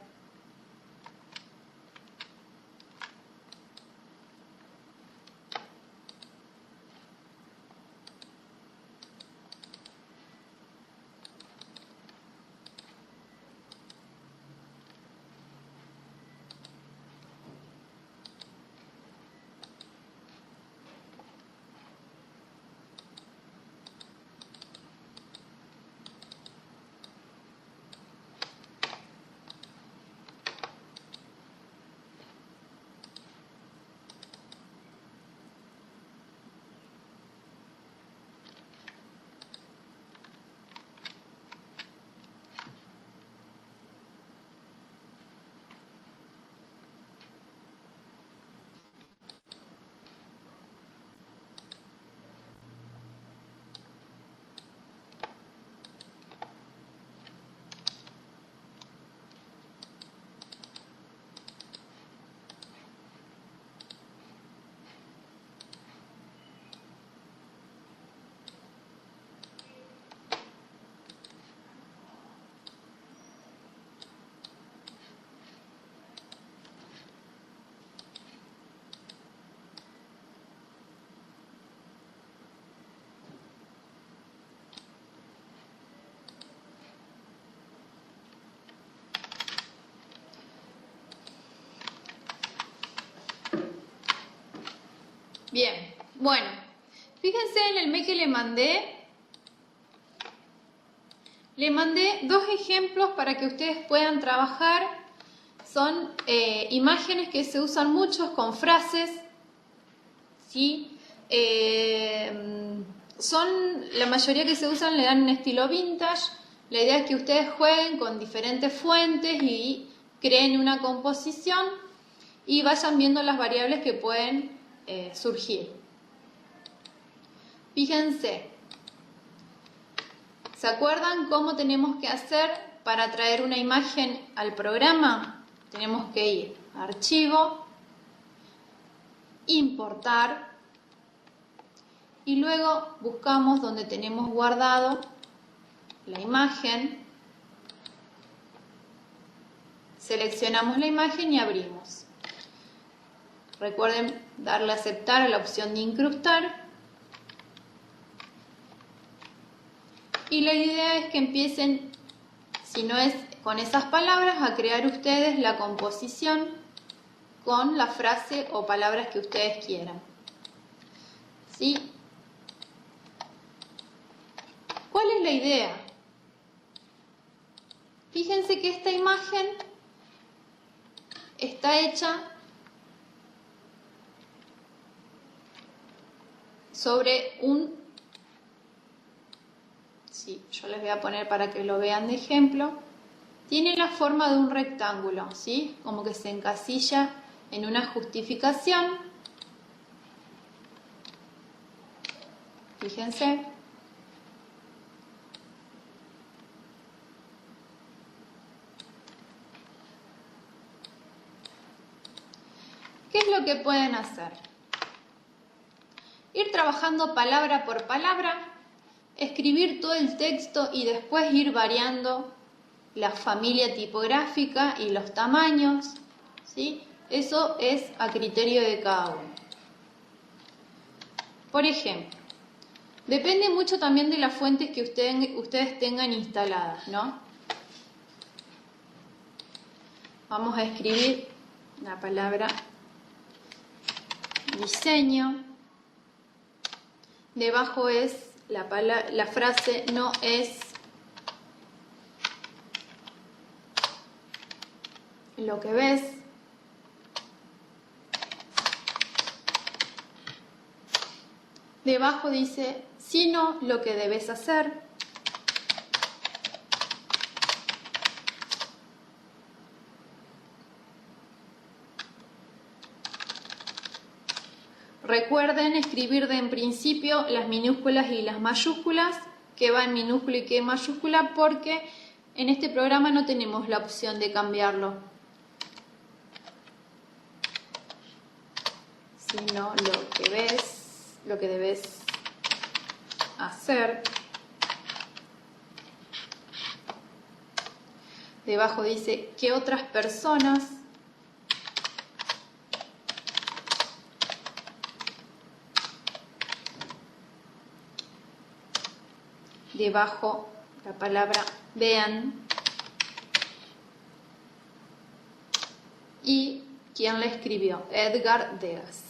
Bien, bueno, fíjense en el mail que le mandé dos ejemplos para que ustedes puedan trabajar. Son imágenes que se usan muchos con frases, ¿sí? La mayoría que se usan le dan un estilo vintage. La idea es que ustedes jueguen con diferentes fuentes y creen una composición y vayan viendo las variables que pueden surgir. Fíjense, ¿se acuerdan cómo tenemos que hacer para traer una imagen al programa? Tenemos que ir a Archivo, Importar y luego buscamos donde tenemos guardado la imagen, seleccionamos la imagen y abrimos. Recuerden darle a aceptar a la opción de incrustar. Y la idea es que empiecen, si no es con esas palabras, a crear ustedes la composición con la frase o palabras que ustedes quieran. ¿Sí? ¿Cuál es la idea? Fíjense que esta imagen está hecha sobre un... Sí, yo les voy a poner para que lo vean de ejemplo. Tiene la forma de un rectángulo, ¿sí? Como que se encasilla en una justificación. Fíjense. ¿Qué es lo que pueden hacer? Ir trabajando palabra por palabra, escribir todo el texto y después ir variando la familia tipográfica y los tamaños, ¿sí? Eso es a criterio de cada uno. Por ejemplo, depende mucho también de las fuentes que ustedes tengan instaladas, ¿no? Vamos a escribir la palabra diseño. Debajo es la frase no es lo que ves. Debajo dice sino lo que debes hacer. Recuerden escribir de en principio las minúsculas y las mayúsculas, que va en minúscula y que en mayúscula, porque en este programa no tenemos la opción de cambiarlo. Sino lo que ves, lo que debes hacer. Debajo dice que otras personas debajo la palabra vean y quién la escribió, Edgar Degas.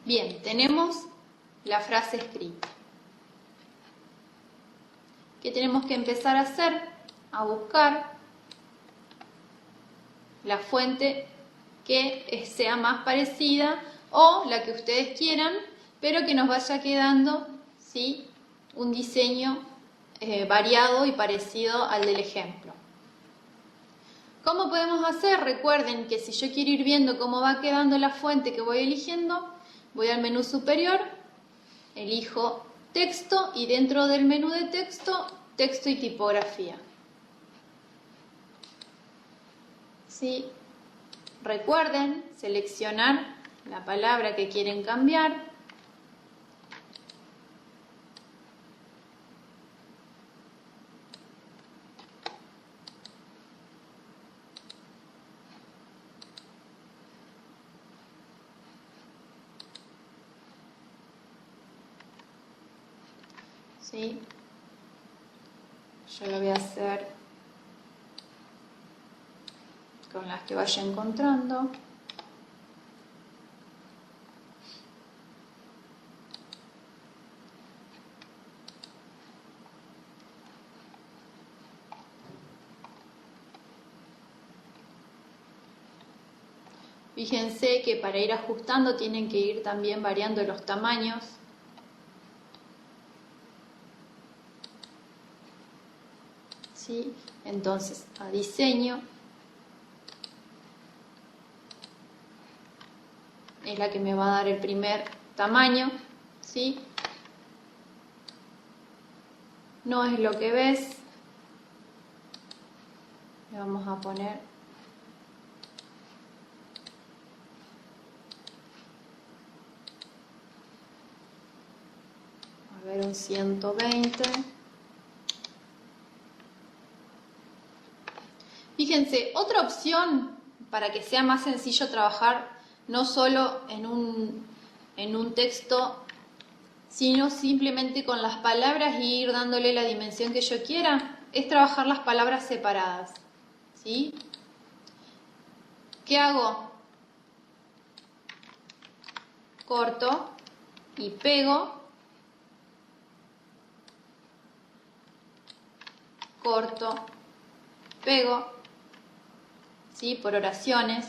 Bien, tenemos la frase escrita. ¿Qué tenemos que empezar a hacer? A buscar la fuente que sea más parecida o la que ustedes quieran, pero que nos vaya quedando, ¿sí?, un diseño variado y parecido al del ejemplo. ¿Cómo podemos hacer? Recuerden que si yo quiero ir viendo cómo va quedando la fuente que voy eligiendo, voy al menú superior, elijo texto y dentro del menú de texto, texto y tipografía. ¿Sí? Recuerden seleccionar la palabra que quieren cambiar. ¿sí? Yo lo voy a hacer con las que vaya encontrando. Fíjense que para ir ajustando tienen que ir también variando los tamaños. ¿Sí? Entonces, a diseño es la que me va a dar el primer tamaño, ¿sí? No es lo que ves. Le vamos a poner un 120. Fíjense, otra opción para que sea más sencillo trabajar no solo en un texto, sino simplemente con las palabras y ir dándole la dimensión que yo quiera, es trabajar las palabras separadas, ¿sí? ¿Qué hago? Corto y pego. Corto, pego, ¿sí? Por oraciones,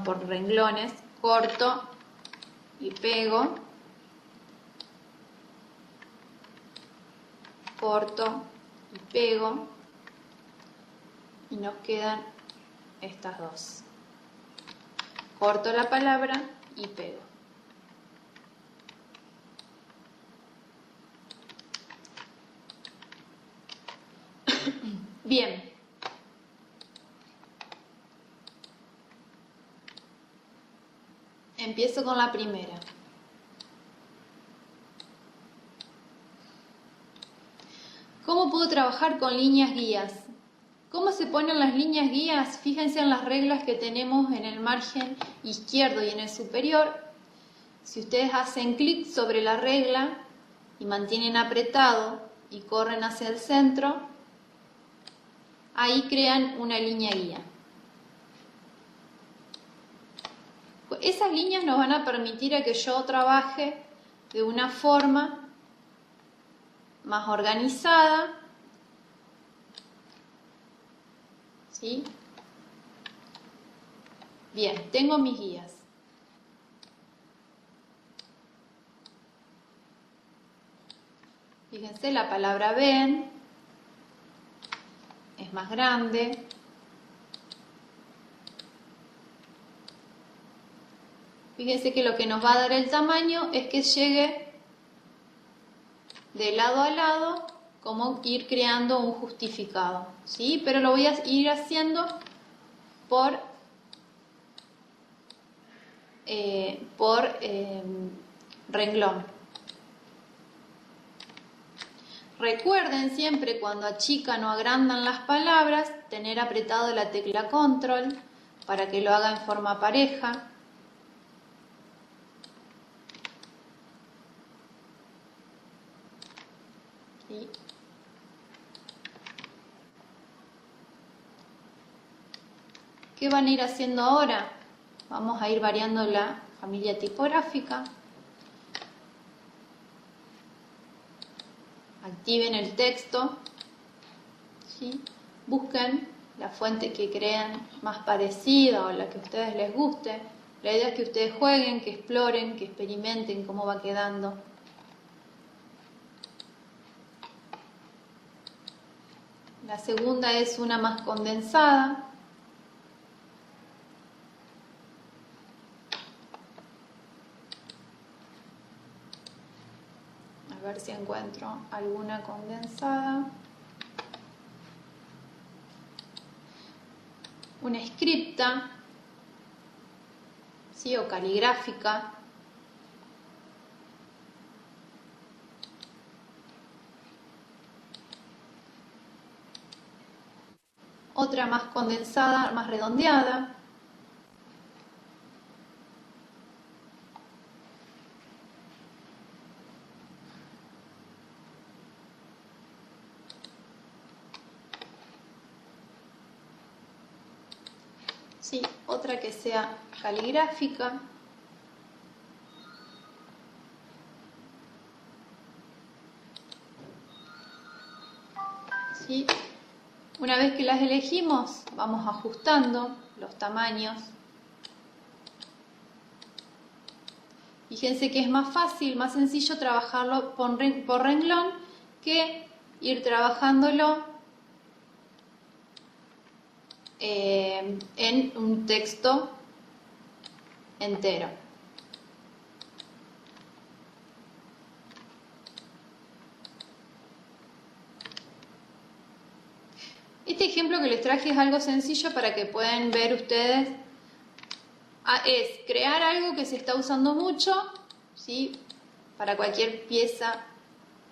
por renglones, corto y pego, corto y pego, y nos quedan estas dos. Corto la palabra y pego. Bien. Empiezo con la primera. ¿Cómo puedo trabajar con líneas guías? ¿Cómo se ponen las líneas guías? Fíjense en las reglas que tenemos en el margen izquierdo y en el superior. Si ustedes hacen clic sobre la regla y mantienen apretado y corren hacia el centro, ahí crean una línea guía. Esas líneas nos van a permitir a que yo trabaje de una forma más organizada, ¿sí? Bien, tengo mis guías. Fíjense, la palabra ven es más grande. Fíjense que lo que nos va a dar el tamaño es que llegue de lado a lado, como ir creando un justificado, ¿sí? Pero lo voy a ir haciendo por renglón. Recuerden siempre cuando achican o agrandan las palabras, tener apretado la tecla control para que lo haga en forma pareja. ¿Sí? ¿Qué van a ir haciendo ahora? Vamos a ir variando la familia tipográfica. Activen el texto, ¿sí? Busquen la fuente que crean más parecida o la que a ustedes les guste. La idea es que ustedes jueguen, que exploren, que experimenten cómo va quedando. La segunda es una más condensada. A ver si encuentro alguna condensada. Una scripta, ¿sí? O caligráfica. Otra más condensada, más redondeada. ¿sí? Otra que sea caligráfica. ¿Sí? Una vez que las elegimos, vamos ajustando los tamaños. Fíjense que es más fácil, más sencillo trabajarlo por renglón que ir trabajándolo en un texto entero. Este ejemplo que les traje es algo sencillo para que puedan ver ustedes. Es crear algo que se está usando mucho, ¿sí? Para cualquier pieza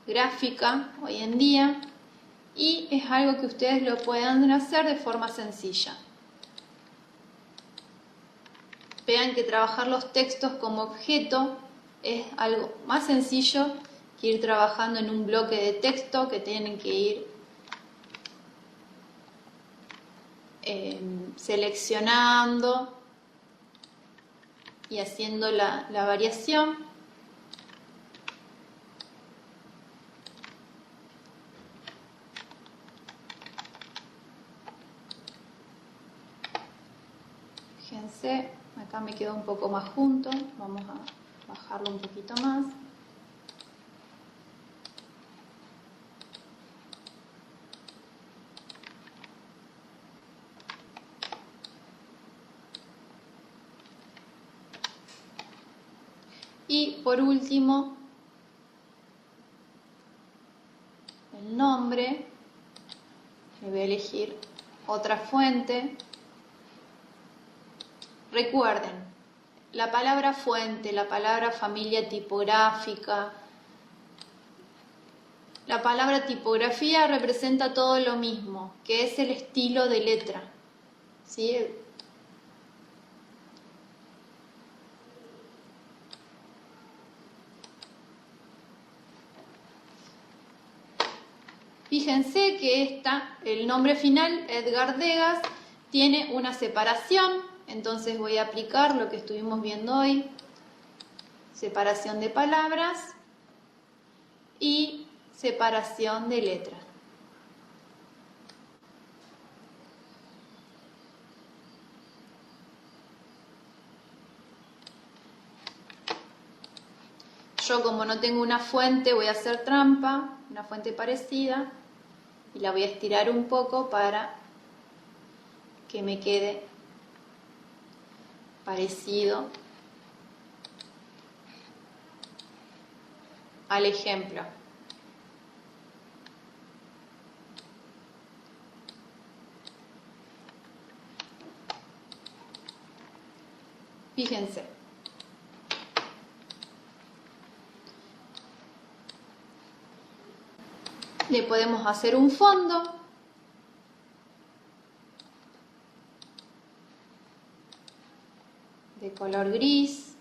gráfica hoy en día, y es algo que ustedes lo puedan hacer de forma sencilla. Vean que trabajar los textos como objeto es algo más sencillo que ir trabajando en un bloque de texto que tienen que ir seleccionando y haciendo la variación. Fíjense, acá me quedó un poco más junto, vamos a bajarlo un poquito más. Y por último, el nombre. Le voy a elegir otra fuente. Recuerden, la palabra fuente, la palabra familia tipográfica, la palabra tipografía representa todo lo mismo, que es el estilo de letra, ¿sí? Fíjense que el nombre final, Edgar Degas, tiene una separación, entonces voy a aplicar lo que estuvimos viendo hoy, separación de palabras y separación de letras. Yo, como no tengo una fuente, voy a hacer trampa, una fuente parecida, y la voy a estirar un poco para que me quede parecido al ejemplo. Fíjense. Le podemos hacer un fondo. De color gris.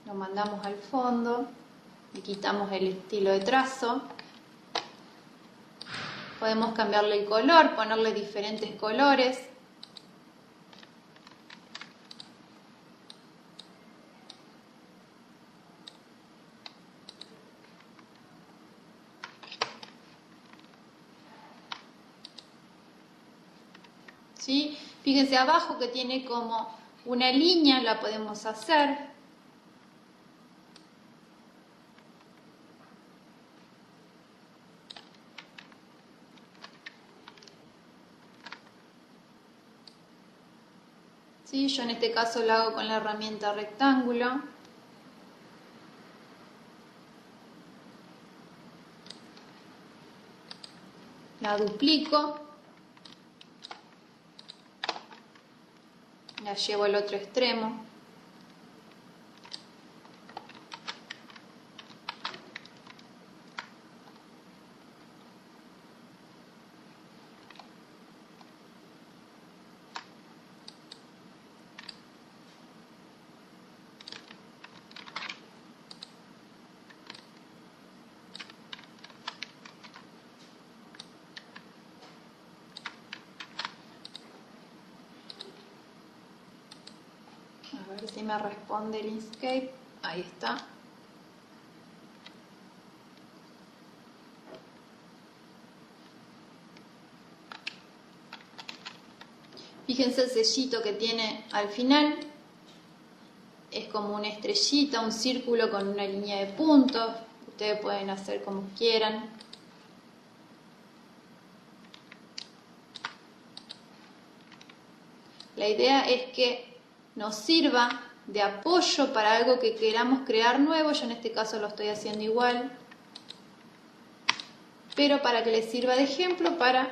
Lo mandamos al fondo. Le quitamos el estilo de trazo. Podemos cambiarle el color, ponerle diferentes colores. ¿Sí? Fíjense abajo que tiene como una línea, la podemos hacer. ¿Sí? Yo en este caso lo hago con la herramienta rectángulo. La duplico. La llevo al otro extremo. A ver si me responde el Inkscape. Ahí está. Fíjense el sellito que tiene al final. Es como una estrellita, un círculo con una línea de puntos. Ustedes pueden hacer como quieran. La idea es que nos sirva de apoyo para algo que queramos crear nuevo. Yo en este caso lo estoy haciendo igual. Pero para que les sirva de ejemplo para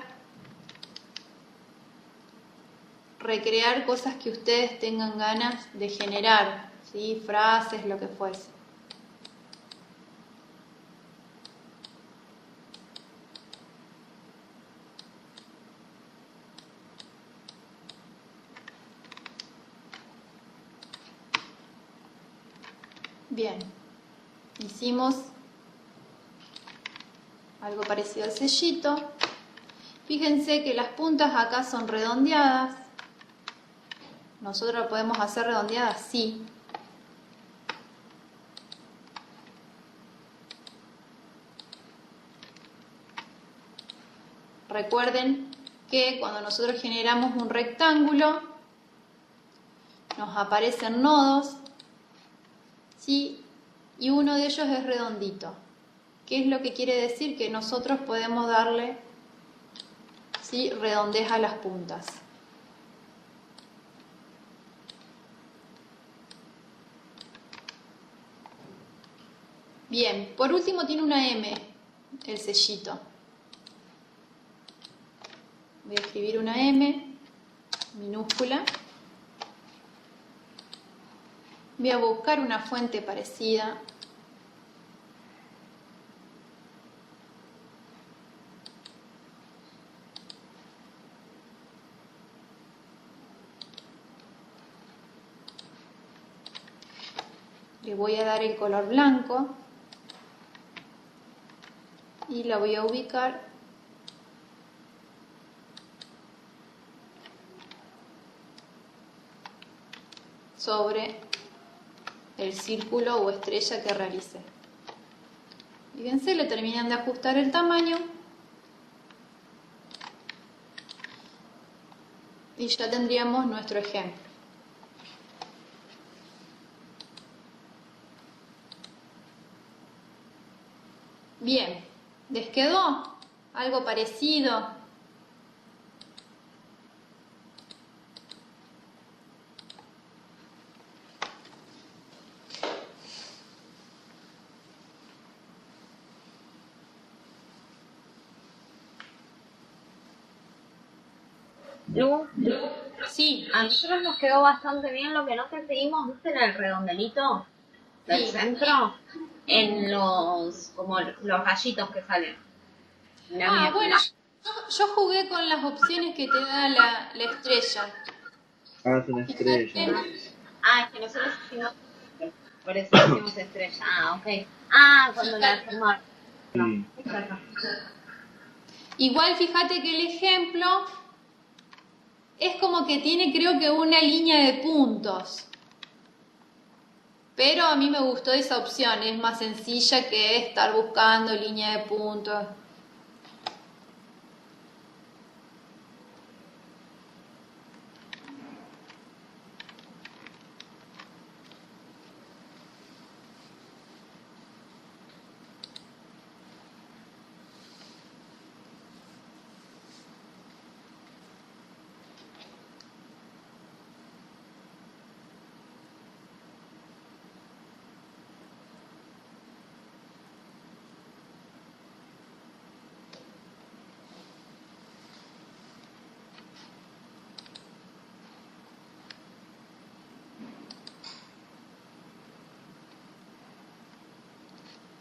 recrear cosas que ustedes tengan ganas de generar, ¿sí? Frases, lo que fuese. Bien, hicimos algo parecido al sellito. Fíjense que las puntas acá son redondeadas. Nosotros lo podemos hacer redondeada así. Recuerden que cuando nosotros generamos un rectángulo, nos aparecen nodos, ¿sí? Y uno de ellos es redondito. ¿Qué es lo que quiere decir? Que nosotros podemos darle, ¿sí?, redondez a las puntas. Bien, por último tiene una M, el sellito. Voy a escribir una M minúscula. Voy a buscar una fuente parecida. Le voy a dar el color blanco y la voy a ubicar sobre el círculo o estrella que realicé. Fíjense, le terminan de ajustar el tamaño y ya tendríamos nuestro ejemplo. Bien, ¿les quedó algo parecido? Lu, Sí, a nosotros nos quedó bastante bien. Lo que no conseguimos, ¿viste en el redondelito del Sí. centro? En los, como los rayitos que salen. Mirá, mirá. bueno, yo jugué con las opciones que te da la estrella. Ah, es una estrella. Ah, es que nosotros hicimos, por eso hicimos estrella. Ah, ok. Ah, cuando la formaron. Sí. Igual fíjate que el ejemplo es como que tiene, creo que, una línea de puntos. Pero a mí me gustó esa opción, es más sencilla que estar buscando línea de puntos.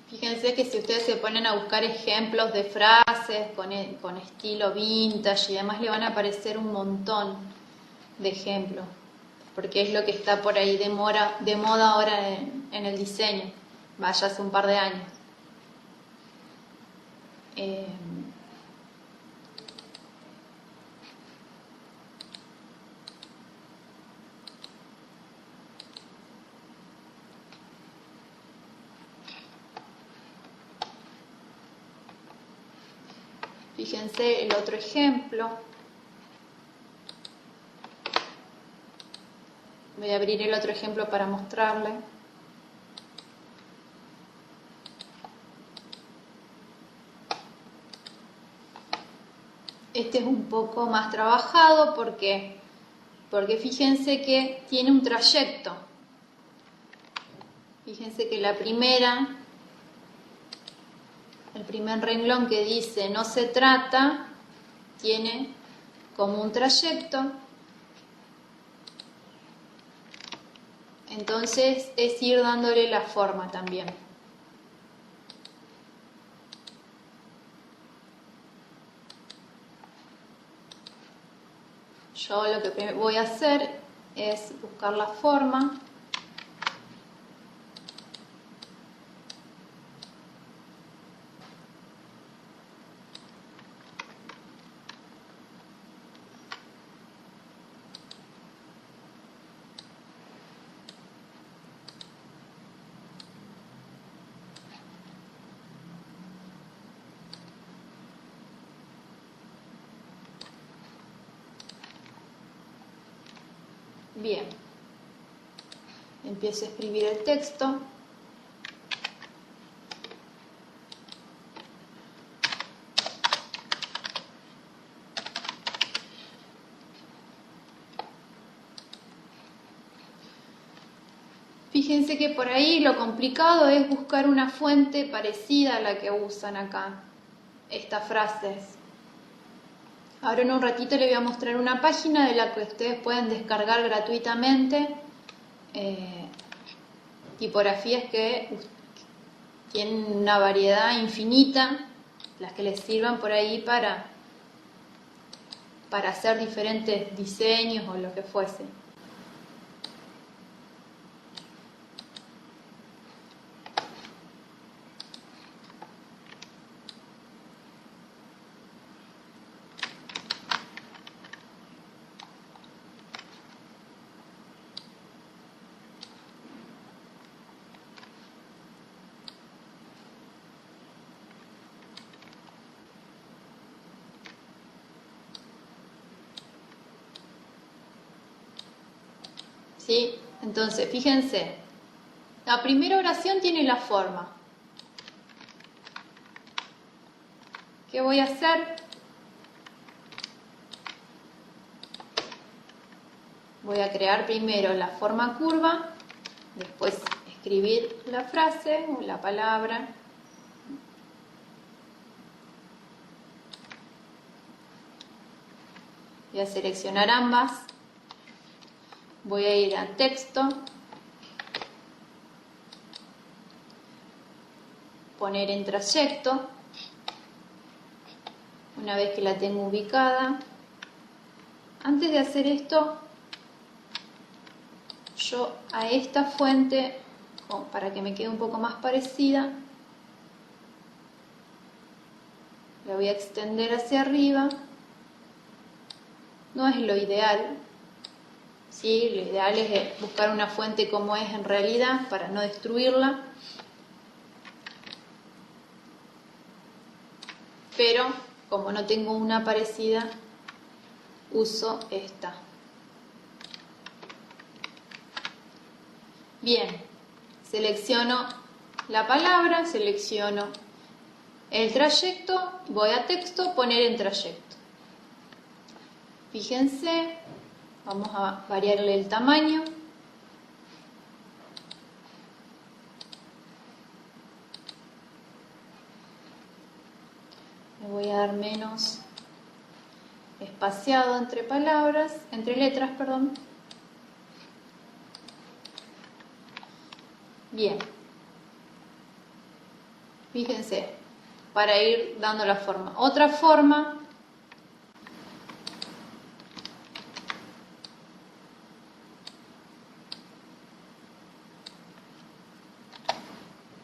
Fíjense que si ustedes se ponen a buscar ejemplos de frases con estilo vintage y demás, le van a aparecer un montón de ejemplos, porque es lo que está por ahí de moda ahora en el diseño, vaya hace un par de años. Fíjense el otro ejemplo. Voy a abrir el otro ejemplo para mostrarle. Este es un poco más trabajado porque fíjense que tiene un trayecto. Fíjense que el primer renglón que dice no se trata, tiene como un trayecto. Entonces es ir dándole la forma también. Yo lo que voy a hacer es buscar la forma. Bien, empiezo a escribir el texto. Fíjense que por ahí lo complicado es buscar una fuente parecida a la que usan acá, estas frases. Ahora en un ratito les voy a mostrar una página de la que ustedes pueden descargar gratuitamente tipografías que tienen una variedad infinita, las que les sirvan por ahí para hacer diferentes diseños o lo que fuese. ¿Sí? Entonces, fíjense, la primera oración tiene la forma. ¿Qué voy a hacer? Voy a crear primero la forma curva, después escribir la frase o la palabra. Voy a seleccionar ambas. Voy a ir a texto, poner en trayecto. Una vez que la tengo ubicada, antes de hacer esto, yo a esta fuente, para que me quede un poco más parecida, la voy a extender hacia arriba. No es lo ideal. Sí, lo ideal es buscar una fuente como es en realidad para no destruirla. Pero como no tengo una parecida, uso esta. Bien, selecciono la palabra, selecciono el trayecto, voy a texto, poner en trayecto. Fíjense. Vamos a variarle el tamaño. Le voy a dar menos espaciado entre letras, perdón. Bien. Fíjense, para ir dando la forma. Otra forma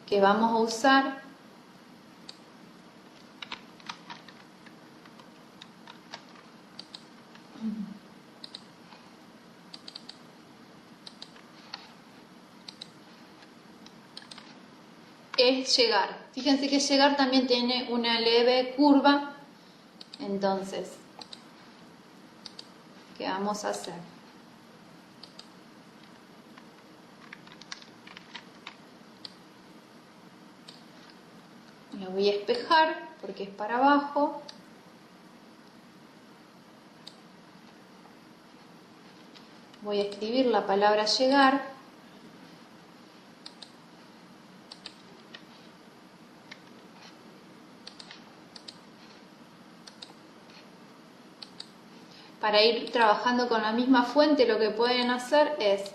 que vamos a usar es llegar. Fíjense que llegar también tiene una leve curva Entonces, ¿qué vamos a hacer? Me voy a espejar porque es para abajo. Voy a escribir la palabra llegar. Para ir trabajando con la misma fuente, lo que pueden hacer es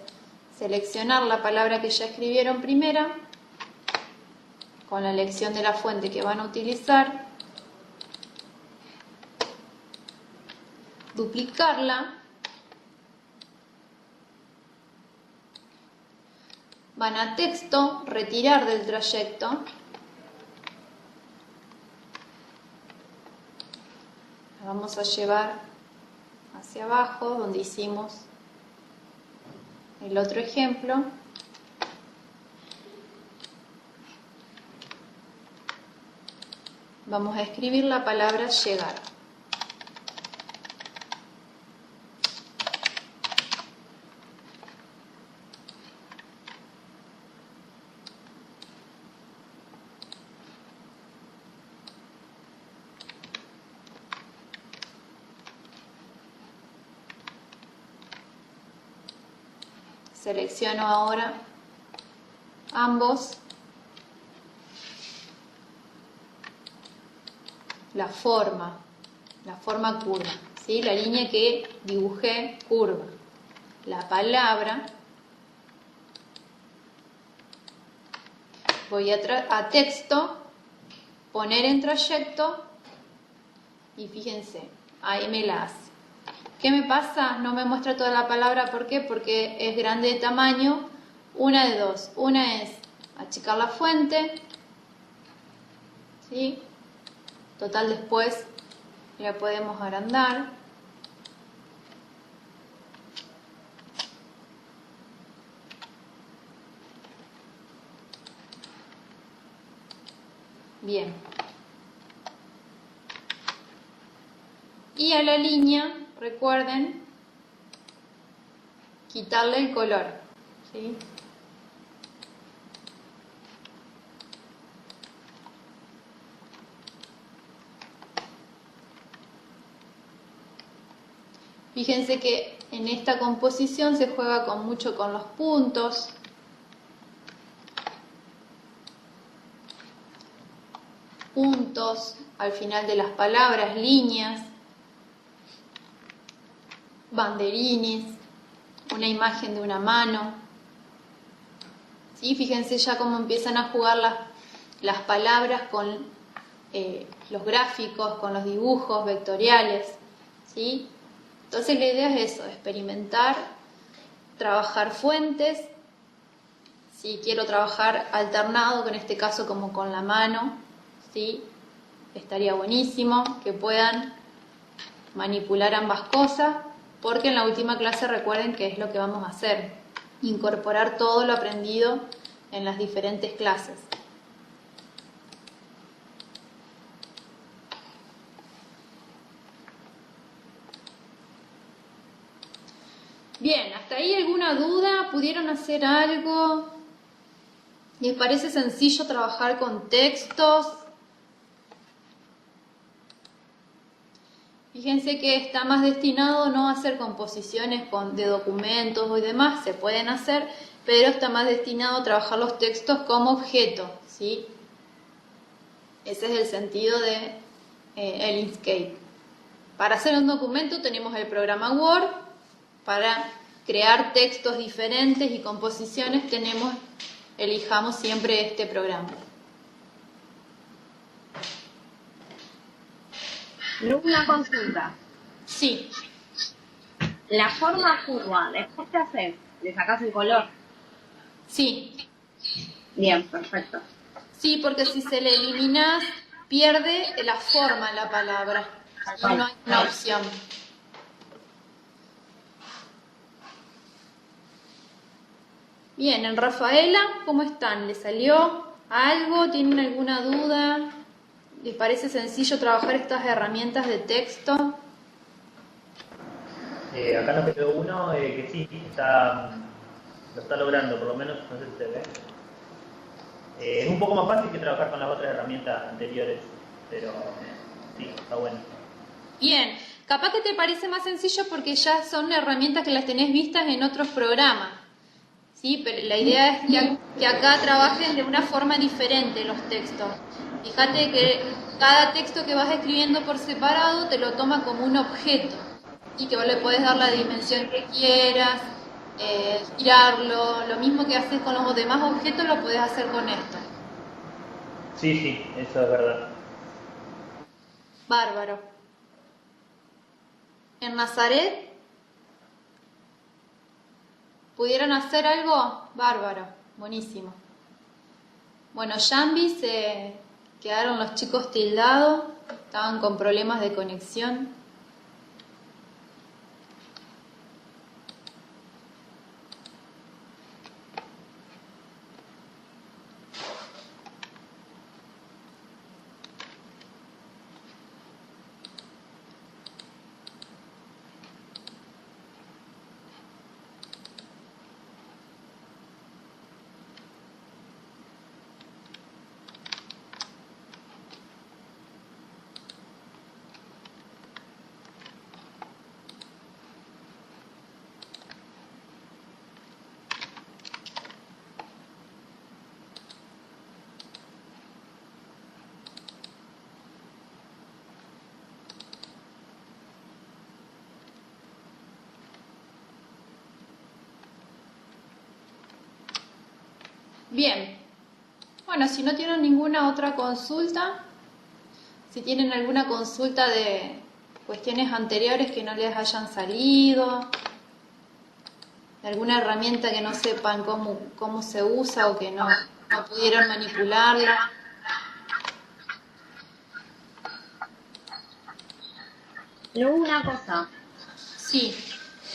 seleccionar la palabra que ya escribieron primera, con la elección de la fuente que van a utilizar, duplicarla, van a texto, retirar del trayecto, la vamos a llevar hacia abajo, donde hicimos el otro ejemplo. Vamos a escribir la palabra llegar. Selecciono ahora ambos. La forma curva, ¿sí? La línea que dibujé curva. La palabra, voy a texto, poner en trayecto y fíjense, ahí me la hace. ¿Qué me pasa? No me muestra toda la palabra, ¿por qué? Porque es grande de tamaño. Una de dos. Una es achicar la fuente, ¿sí? Total, después la podemos agrandar. Bien. Y a la línea, recuerden, quitarle el color, ¿sí? Fíjense que en esta composición se juega mucho con los puntos. Puntos al final de las palabras, líneas, banderines, una imagen de una mano. ¿Sí? Fíjense ya cómo empiezan a jugar las palabras con los gráficos, con los dibujos vectoriales, ¿sí? Entonces la idea es eso, experimentar, trabajar fuentes. Si quiero trabajar alternado, que en este caso como con la mano, ¿sí? Estaría buenísimo que puedan manipular ambas cosas, porque en la última clase recuerden que es lo que vamos a hacer, incorporar todo lo aprendido en las diferentes clases. Bien, ¿hasta ahí alguna duda? ¿Pudieron hacer algo? ¿Les parece sencillo trabajar con textos? Fíjense que está más destinado no a hacer composiciones de documentos y demás, se pueden hacer, pero está más destinado a trabajar los textos como objeto, ¿sí? Ese es el sentido de el Inkscape. Para hacer un documento tenemos el programa Word. Para crear textos diferentes y composiciones elijamos siempre este programa. Una consulta. Sí, La forma curva, después te haces, le sacas el color. sí, Bien, perfecto. sí, porque si se le eliminas, pierde la forma la palabra. Y no hay una opción. Bien, en Rafaela, ¿cómo están? ¿Le salió algo? ¿Tienen alguna duda? ¿Les parece sencillo trabajar estas herramientas de texto? Acá nos quedó uno que sí, lo está logrando, por lo menos, no sé si se ve. Es un poco más fácil que trabajar con las otras herramientas anteriores, pero sí, está bueno. Bien, capaz que te parece más sencillo porque ya son herramientas que las tenés vistas en otros programas, ¿sí? Pero la idea es que acá trabajen de una forma diferente los textos. Fíjate que cada texto que vas escribiendo por separado te lo toma como un objeto y que vos le podés dar la dimensión que quieras, girarlo, lo mismo que haces con los demás objetos lo podés hacer con esto. Sí, eso es verdad. Bárbaro. ¿En Nazaret pudieron hacer algo? Bárbaro, buenísimo. Bueno, Jambi se quedaron los chicos tildados, estaban con problemas de conexión. Bien, bueno, si no tienen ninguna otra consulta, si tienen alguna consulta de cuestiones anteriores que no les hayan salido, de alguna herramienta que no sepan cómo se usa o que no pudieron manipularla. Luego una cosa, Sí,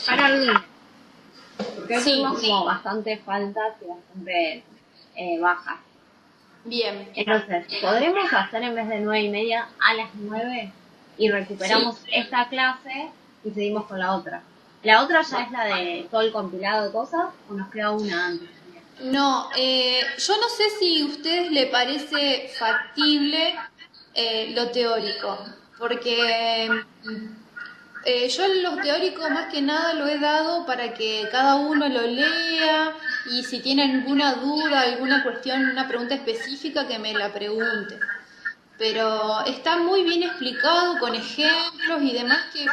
para el lunes, porque hoy Sí. tuvimos como bastante faltas y bastante bajas. bien. Entonces, ¿podremos hacer en vez de 9:30 a las 9 y recuperamos esta clase y seguimos con la otra? ¿La otra ya es la de todo el compilado de cosas o nos queda una antes? No, yo no sé si a ustedes le parece factible lo teórico, porque yo lo teórico más que nada lo he dado para que cada uno lo lea y si tiene alguna duda, alguna cuestión, una pregunta específica que me la pregunte. Pero está muy bien explicado con ejemplos y demás que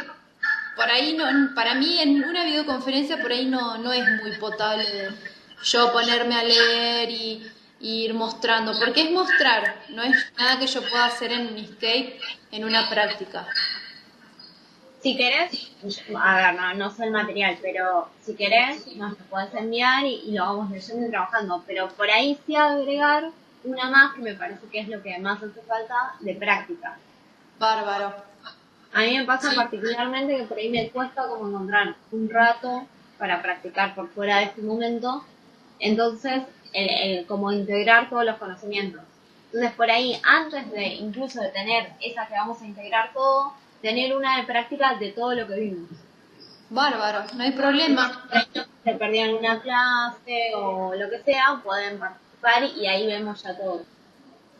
por ahí no, para mí en una videoconferencia por ahí no es muy potable yo ponerme a leer y ir mostrando, porque es mostrar, no es nada que yo pueda hacer en Inkscape en una práctica. Si querés, a ver, no sé el material, pero si querés nos lo podés enviar y lo vamos leyendo y trabajando. Pero por ahí sí agregar una más que me parece que es lo que más hace falta de práctica. Bárbaro. A mí me pasa particularmente que por ahí me cuesta como encontrar un rato para practicar por fuera de este momento. Entonces, el como integrar todos los conocimientos. Entonces, por ahí, antes de incluso de tener esa que vamos a integrar todo, tener una de práctica de todo lo que vimos. Bárbaro, no hay problema. Se perdieron una clase o lo que sea, pueden participar y ahí vemos ya todo.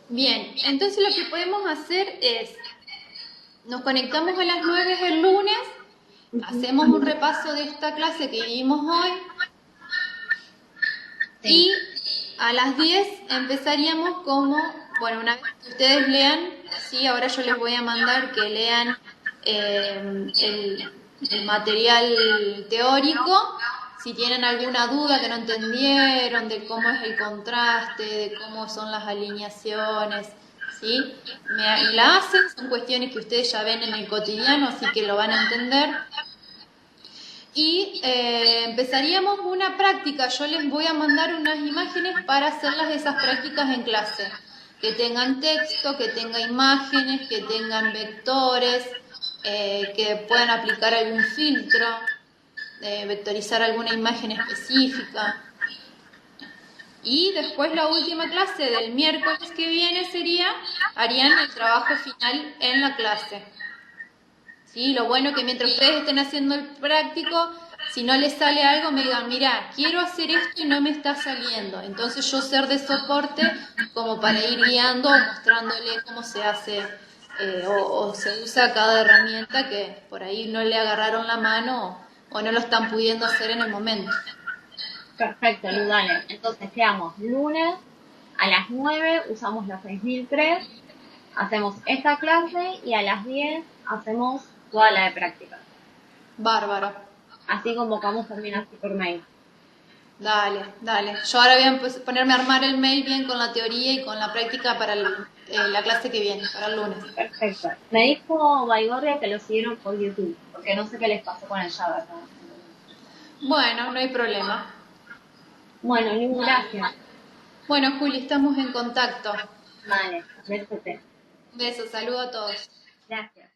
Bien, entonces lo que podemos hacer es, nos conectamos a las 9 el lunes, hacemos un repaso de esta clase que vimos hoy y a las 10 empezaríamos como, bueno, una vez que ustedes lean, sí, ahora yo les voy a mandar que lean el material teórico. Si tienen alguna duda que no entendieron de cómo es el contraste, de cómo son las alineaciones, ¿sí? Me la hacen, son cuestiones que ustedes ya ven en el cotidiano, así que lo van a entender. Y empezaríamos una práctica, yo les voy a mandar unas imágenes para hacerlas esas prácticas en clase, que tengan texto, que tengan imágenes, que tengan vectores, que puedan aplicar algún filtro, vectorizar alguna imagen específica. Y después la última clase del miércoles que viene harían el trabajo final en la clase. ¿Sí? Lo bueno que mientras ustedes estén haciendo el práctico, si no les sale algo, me digan, mira, quiero hacer esto y no me está saliendo. Entonces yo ser de soporte como para ir guiando o mostrándoles cómo se hace o se usa cada herramienta que por ahí no le agarraron la mano o no lo están pudiendo hacer en el momento. Perfecto, Lu, dale. Entonces quedamos lunes a las 9, usamos la 6003, hacemos esta clase y a las 10 hacemos toda la de práctica. Bárbaro. Así convocamos también así por mail. Dale, dale. Yo ahora voy a ponerme a armar el mail bien con la teoría y con la práctica para la clase que viene, para el lunes. Perfecto. Me dijo Baigorria que lo siguieron por YouTube, porque no sé qué les pasó con el Java. Bueno, no hay problema. Bueno, Lu, gracias. Bueno, Juli, estamos en contacto. Vale, besote. Un beso, saludo a todos. Gracias.